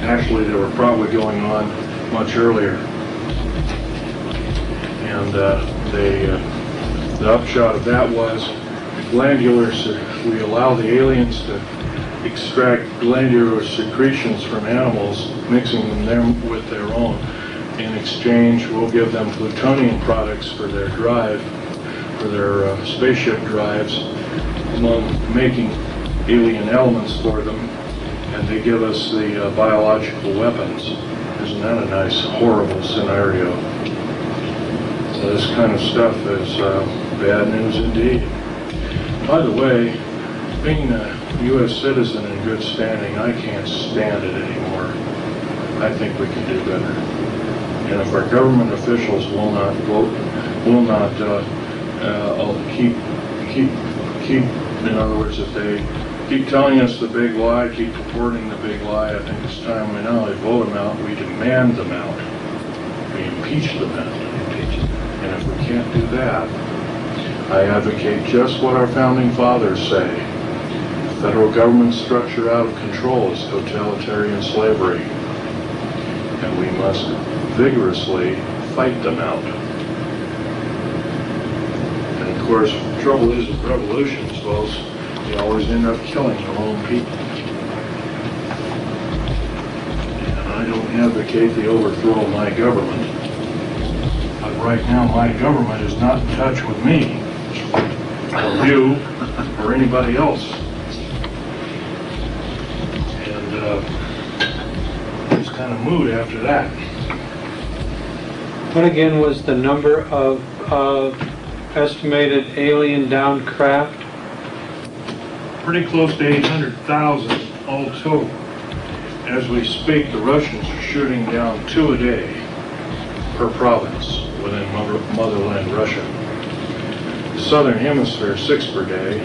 Speaker 1: Actually, they were probably going on much earlier. And the upshot of that was we allow the aliens to extract glandular secretions from animals, mixing them with their own. In exchange, we'll give them plutonium products for their drive, for their spaceship drives, among making alien elements for them, and they give us the biological weapons. Isn't that a nice, horrible scenario? So this kind of stuff is bad news indeed. By the way, being a U.S. citizen in good standing, I can't stand it anymore. I think we can do better. And if our government officials will not keep, in other words, if they keep telling us the big lie, keep reporting the big lie, I think it's time we not only vote them out, we demand them out. We impeach them out. And if we can't do that, I advocate just what our founding fathers say. The federal government structure out of control is totalitarian slavery. And we must vigorously fight them out. And of course, the trouble is with revolutions, folks, they always end up killing their own people. And I don't advocate the overthrow of my government. But right now, my government is not in touch with me, or you, or anybody else. And it's kind of mood after that.
Speaker 3: What again was the number of estimated alien downed craft?
Speaker 1: Pretty close to 800,000 all total. As we speak, the Russians are shooting down 2 a day per province within motherland Russia. The Southern Hemisphere, 6 per day.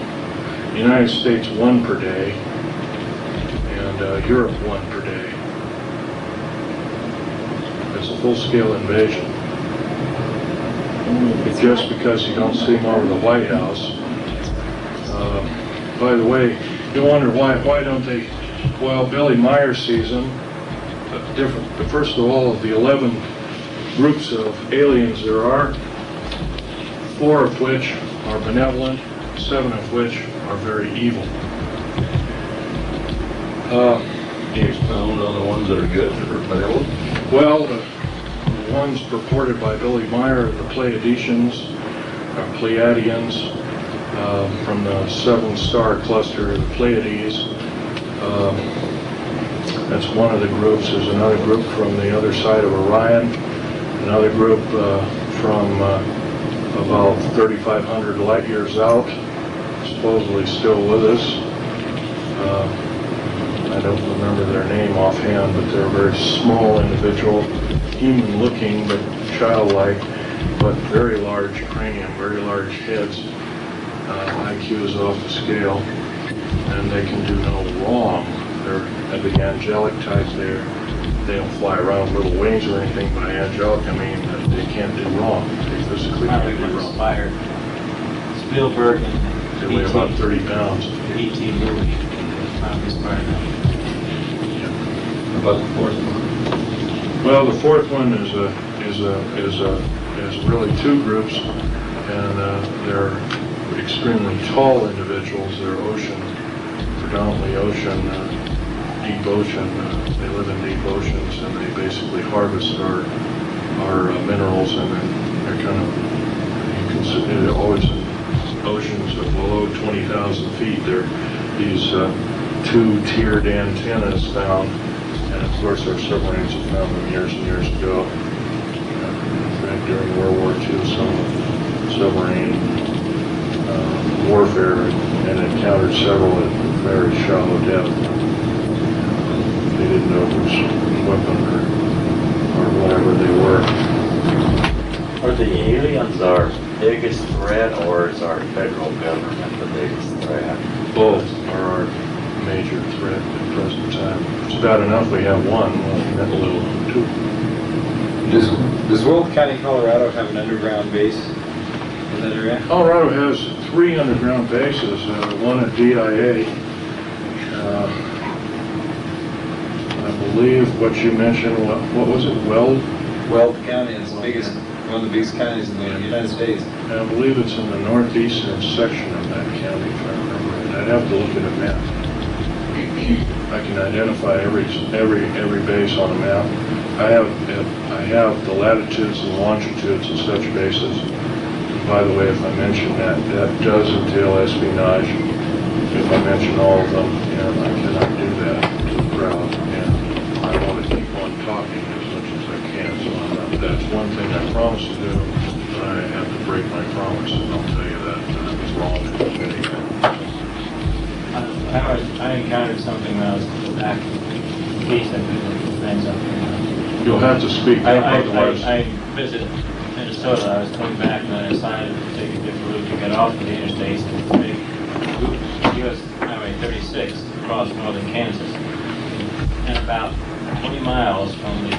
Speaker 1: The United States, 1 per day. And Europe, 1 per day. It's a full-scale invasion. Just because you don't see them over the White House. By the way, you wonder why don't they, well, Billy Meyer sees them, different. But first of all, of the 11 groups of aliens there are, 4 of which are benevolent, 7 of which are very evil.
Speaker 4: Can you expound on the ones that are good or benevolent?
Speaker 1: Well, the ones purported by Billy Meyer, the Pleiadians, or Pleiadians, from the 7-star cluster of the Pleiades. That's one of the groups. There's another group from the other side of Orion, another group from about 3,500 light years out, supposedly still with us. I don't remember their name offhand, but they're a very small individual, human-looking but childlike, but very large cranium, very large heads. IQ is off the scale, and they can do no wrong. They're the angelic type. They don't fly around with little wings or anything. By angelic, I mean that they can't do wrong. They physically
Speaker 6: Probably
Speaker 1: can't do
Speaker 6: was
Speaker 1: wrong.
Speaker 6: inspired Spielberg and
Speaker 1: They weigh about 30 pounds.
Speaker 6: the E.T. movie. Was probably inspired them.
Speaker 4: How about the fourth one?
Speaker 1: Well, the fourth one is really 2 groups, and they're extremely tall individuals. They're predominantly ocean, deep ocean. They live in deep oceans, and they basically harvest our minerals, and then they're kind of, you can see, they're always in oceans of below 20,000 feet. They're these 2-tiered antennas found, and of course our submarines have found them years and years ago. During World War II, some submarine warfare, and encountered several at very shallow depth. They didn't know whose weapon or whatever they were.
Speaker 9: Are the aliens our biggest threat, or is our federal government the biggest threat?
Speaker 1: Both are our major threat at the present time. It's bad enough we have one, well, that little 2.
Speaker 7: Does Will County, Colorado have an underground base in that area?
Speaker 1: Colorado has 3 underground bases, one at DIA. I believe what you mentioned, what was it, Weld?
Speaker 7: Weld County is the biggest, one of the biggest counties in the United States.
Speaker 1: I believe it's in the northeastern section of that county, if I remember right. I'd have to look at a map. I can identify every base on a map. I have the latitudes and longitudes of such bases. By the way, if I mention that does entail espionage. If I mention all of them, and I cannot do that to the crowd, and I want to keep on talking as much as I can. So that's one thing I promised to do, but I have to break my promise, and I'll tell you that I was wrong in the beginning.
Speaker 6: I encountered something when I was back east. I visited friends up here.
Speaker 1: You'll have to speak up, otherwise.
Speaker 6: I visited Minnesota. I was coming back and I decided to take a different route to get off the interstates and take U.S. Highway 36 across northern Kansas. And about 20 miles from the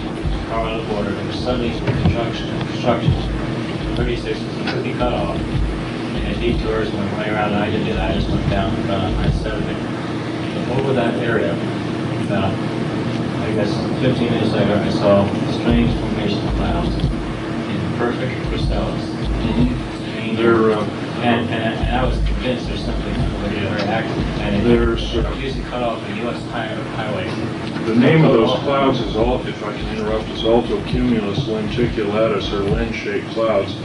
Speaker 6: Colorado border, there was suddenly construction. 36 was completely cut off. And detours went way around, and I didn't do that. I just went down and got on I-70. But over that area, about, I guess, 15 minutes later, I saw strange formation clouds in perfect chrysalis. Strange. And I was convinced there's something very active. And it was usually cut off in U.S. highways.
Speaker 1: The name of those clouds is, if I can interrupt, is altocumulus lenticulatus, or lens-shaped clouds.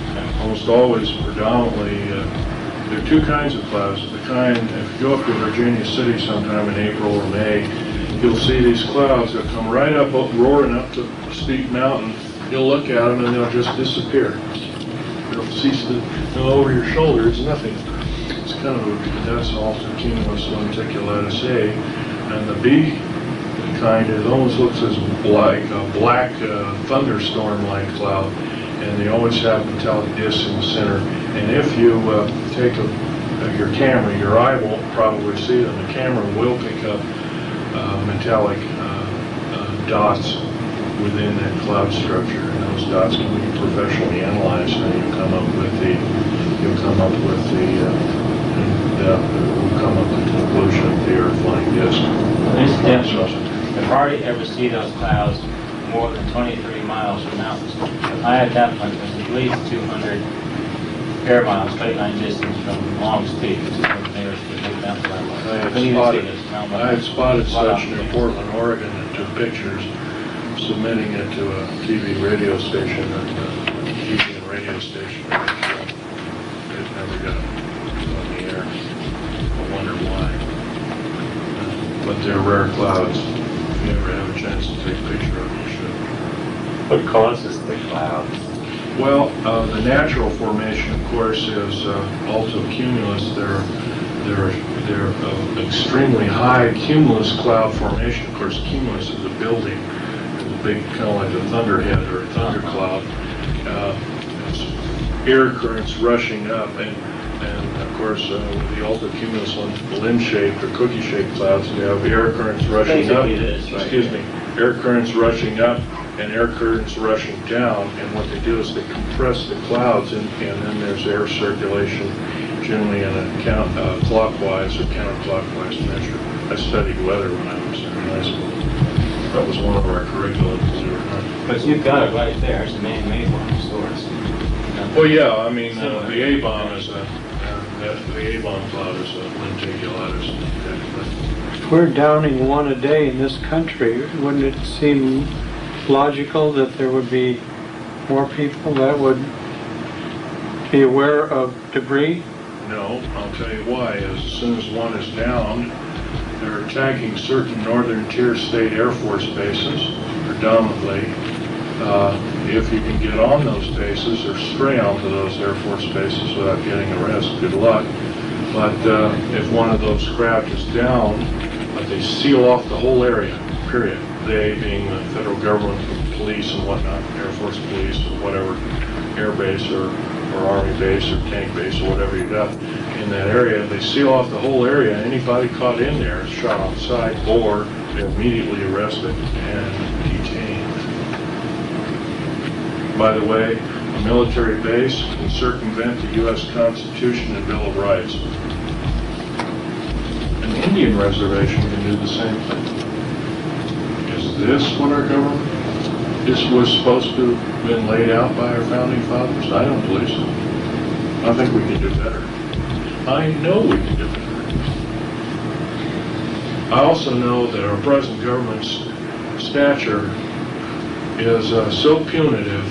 Speaker 1: Almost always predominantly, there are 2 kinds of clouds. The kind, if you go up to Virginia City sometime in April or May, you'll see these clouds that come right up, roaring up to a steep mountain. You'll look at them and they'll just disappear. They'll cease to go over your shoulder. It's nothing. It's kind of that's altocumulus lenticulatus A, and the B kind, it almost looks as like a black thunderstorm-like cloud, and they always have metallic discs in the center. And if you take your camera, your eye won't probably see them. The camera will pick up metallic dots within that cloud structure, and those dots can be professionally analyzed, and you'll come up with the conclusion of the Earth flying disk.
Speaker 6: The hard hardly ever see those clouds more than 23 miles from mountains. The high at that point was at least 200 air miles, straight line distance from Long's Peak, which is the nearest big mountain climb.
Speaker 1: I had
Speaker 6: Couldn't even see
Speaker 1: spotted,
Speaker 6: this mountain.
Speaker 1: I had spotted such near
Speaker 6: Wow.
Speaker 1: Portland, Oregon, and took pictures, submitting it to a TV radio station, and TV and radio station. It never got on the air. I wonder why. But they're rare clouds. If you ever have a chance to take a picture of them, you should.
Speaker 9: What causes the clouds?
Speaker 1: Well, the natural formation, of course, is altocumulus. They're extremely high cumulus cloud formation. Of course, cumulus is a building. It's a big, kind of like a thunderhead or a thundercloud. It's air currents rushing up, and of course, with the altocumulus lens-shaped or cookie-shaped clouds, you have air currents rushing up.
Speaker 6: Basically it is, right?
Speaker 1: Excuse me, air currents rushing up and air currents rushing down, and what they do is they compress the clouds, and then there's air circulation, generally in a clockwise or counterclockwise measure. I studied weather when I was in high school. That was one of our curriculums.
Speaker 6: But you've got it right there. It's a man-made one of sorts.
Speaker 1: Well, yeah, I mean,
Speaker 6: Similar.
Speaker 1: the A-bomb is the A-bomb cloud is a lenticulatus.
Speaker 10: If we're downing one a day in this country, wouldn't it seem logical that there would be more people that would be aware of debris?
Speaker 1: No, I'll tell you why. As soon as one is downed, they're attacking certain northern tier state Air Force bases, predominantly. If you can get on those bases or stray onto those Air Force bases without getting arrested, good luck. But if one of those craft is down, they seal off the whole area, period. They being the federal government, police and whatnot, Air Force police or whatever, air base or army base or tank base or whatever you got in that area. They seal off the whole area. Anybody caught in there is shot on sight or they're immediately arrested and detained. By the way, a military base can circumvent the U.S. Constitution and Bill of Rights. An Indian reservation can do the same thing. Is this what our government was supposed to have been laid out by our founding fathers? I don't believe so. I think we can do better. I know we can do better. I also know that our present government's stature is so punitive,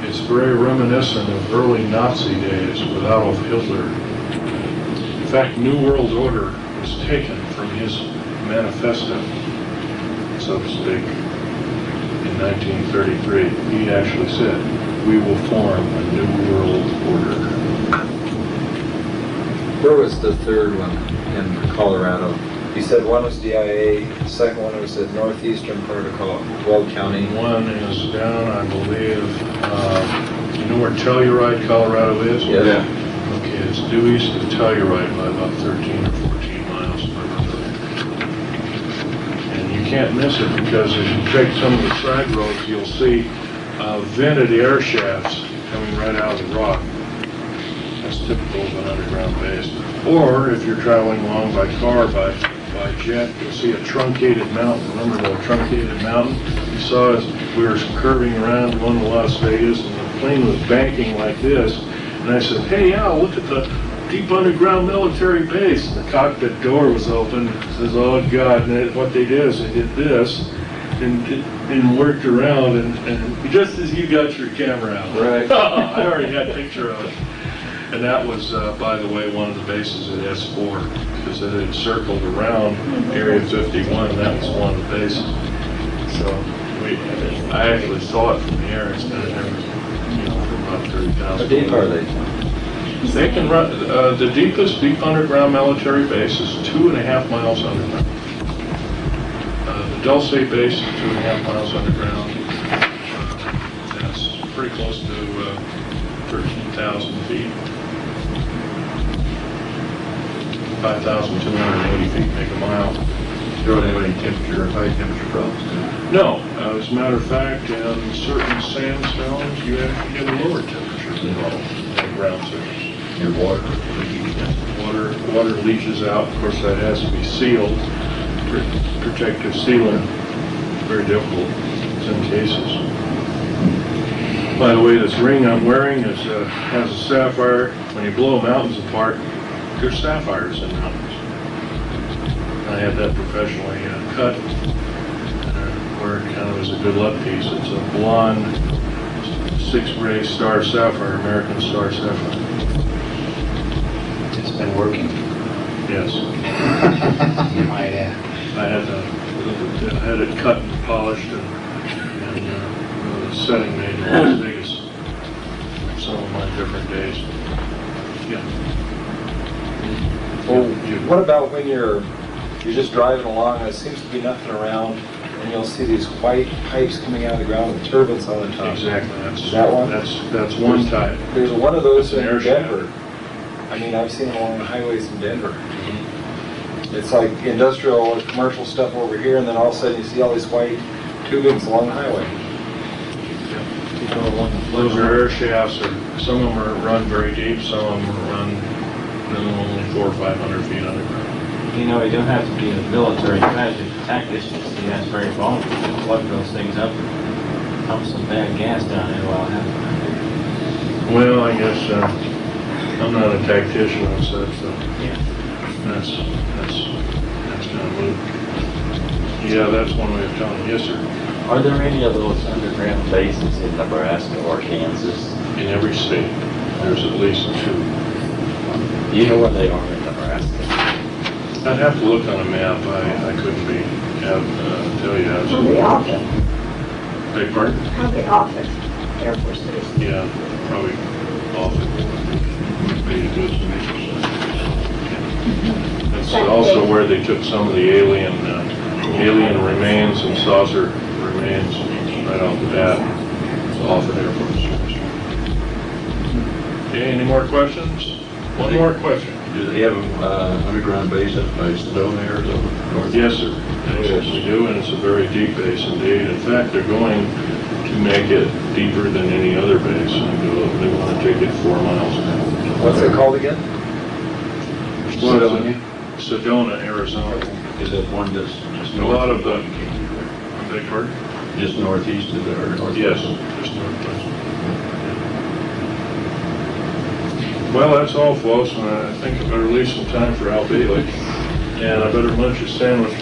Speaker 1: it's very reminiscent of early Nazi days with Adolf Hitler. In fact, New World Order was taken from his manifesto, so to speak, in 1933. He actually said, "We will form a new world order."
Speaker 7: Where was the third one in Colorado? You said one was DIA, the second one was the northeastern part of Weld County.
Speaker 1: One is down, I believe, you know where Telluride, Colorado is?
Speaker 7: Yeah.
Speaker 1: Okay, it's due east of Telluride by about 13 or 14 miles. And you can't miss it because if you take some of the side roads, you'll see vented air shafts coming right out of the rock. That's typical of an underground base. Or if you're traveling along by car, by jet, you'll see a truncated mountain. Remember the truncated mountain? You saw as we were curving around going to Las Vegas, and the plane was banking like this. And I said, "Hey, Al, look at the deep underground military base." And the cockpit door was open. It says, "Oh, God." And what they did is they did this and worked around, and just as you got your camera out.
Speaker 7: Right.
Speaker 1: I already had a picture of it. And that was, by the way, one of the bases at S4, because it had circled around Area 51, and that was one of the bases. So I actually saw it from the air. It's been there, for about 30,000.
Speaker 7: How deep are they?
Speaker 1: They can run, the deepest deep underground military base is 2.5 miles underground. The Dulce base is 2.5 miles underground. That's pretty close to 13,000 feet. 5,280 feet make a mile.
Speaker 4: You don't have any high temperature problems?
Speaker 1: No, as a matter of fact, in certain sandstones, you actually get a lower temperature than ground surface.
Speaker 4: Your water?
Speaker 1: Water leaches out. Of course, that has to be sealed, protective sealant. very difficult in some cases. By the way, this ring I'm wearing has a sapphire. When you blow mountains apart, there's sapphires in mountains. I had that professionally cut, where it kind of is a good luck piece. It's a blonde 6-ray star sapphire, American star sapphire.
Speaker 5: It's been working.
Speaker 1: Yes.
Speaker 5: You might add.
Speaker 1: I had it cut and polished and setting made in Las Vegas. Some of my different days. Yeah.
Speaker 7: Well, what about when you're just driving along and there seems to be nothing around and you'll see these white pipes coming out of the ground with turbines on the top?
Speaker 1: Exactly. That's
Speaker 7: Is that one?
Speaker 1: That's one type.
Speaker 7: There's one of those
Speaker 1: It's an
Speaker 7: in
Speaker 1: air shaft.
Speaker 7: Denver. I mean, I've seen them along the highways in Denver. It's like industrial or commercial stuff over here, and then all of a sudden you see all these white tubings along the highway.
Speaker 1: Those are air shafts. Some of them are run very deep. Some of them are run only 400 or 500 feet underground.
Speaker 6: You know, you don't have to be a military tactician to see that's very vulnerable. You plug those things up and pump some bad gas down there while it happens.
Speaker 1: Well, I guess I'm not a tactician and such, so
Speaker 6: Yeah.
Speaker 1: that's kind of moot. Yeah, that's one way of telling it. Yes, sir.
Speaker 9: Are there any of those underground bases in Nebraska or Kansas?
Speaker 1: In every state, there's at least 2.
Speaker 9: You know where they are in Nebraska?
Speaker 1: I'd have to look on a map. I couldn't tell you.
Speaker 2: Probably office,
Speaker 1: Beg pardon?
Speaker 2: probably office, Air Force Base.
Speaker 1: Yeah, probably often. Maybe good to me. That's also where they took some of the alien remains and saucer remains right off the bat. It's off at Air Force. Okay, any more questions? One more question.
Speaker 4: Do they have an underground base up by Sedona, Arizona?
Speaker 1: Yes, sir. Yes, we do, and it's a very deep base indeed. In fact, they're going to make it deeper than any other base. They want to take it 4 miles.
Speaker 7: What's it called again?
Speaker 1: Sedona, Arizona.
Speaker 4: Is it one that's just
Speaker 1: A
Speaker 4: north?
Speaker 1: lot of the, beg pardon?
Speaker 4: Just northeast of there?
Speaker 1: Yes, just northwest. Well, that's all, folks, and I think I better leave some time for Al Bailey. And I better munch a sandwich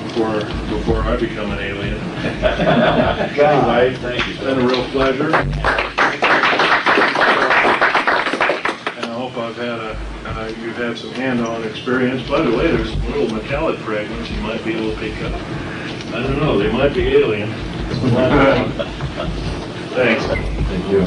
Speaker 1: before I become an alien. Anyway,
Speaker 4: Thank you.
Speaker 1: it's been a real pleasure. And I hope you've had some hand-on experience. By the way, there's some little metallic fragments you might be able to pick up. I don't know, they might be alien. Thanks.
Speaker 4: Thank you.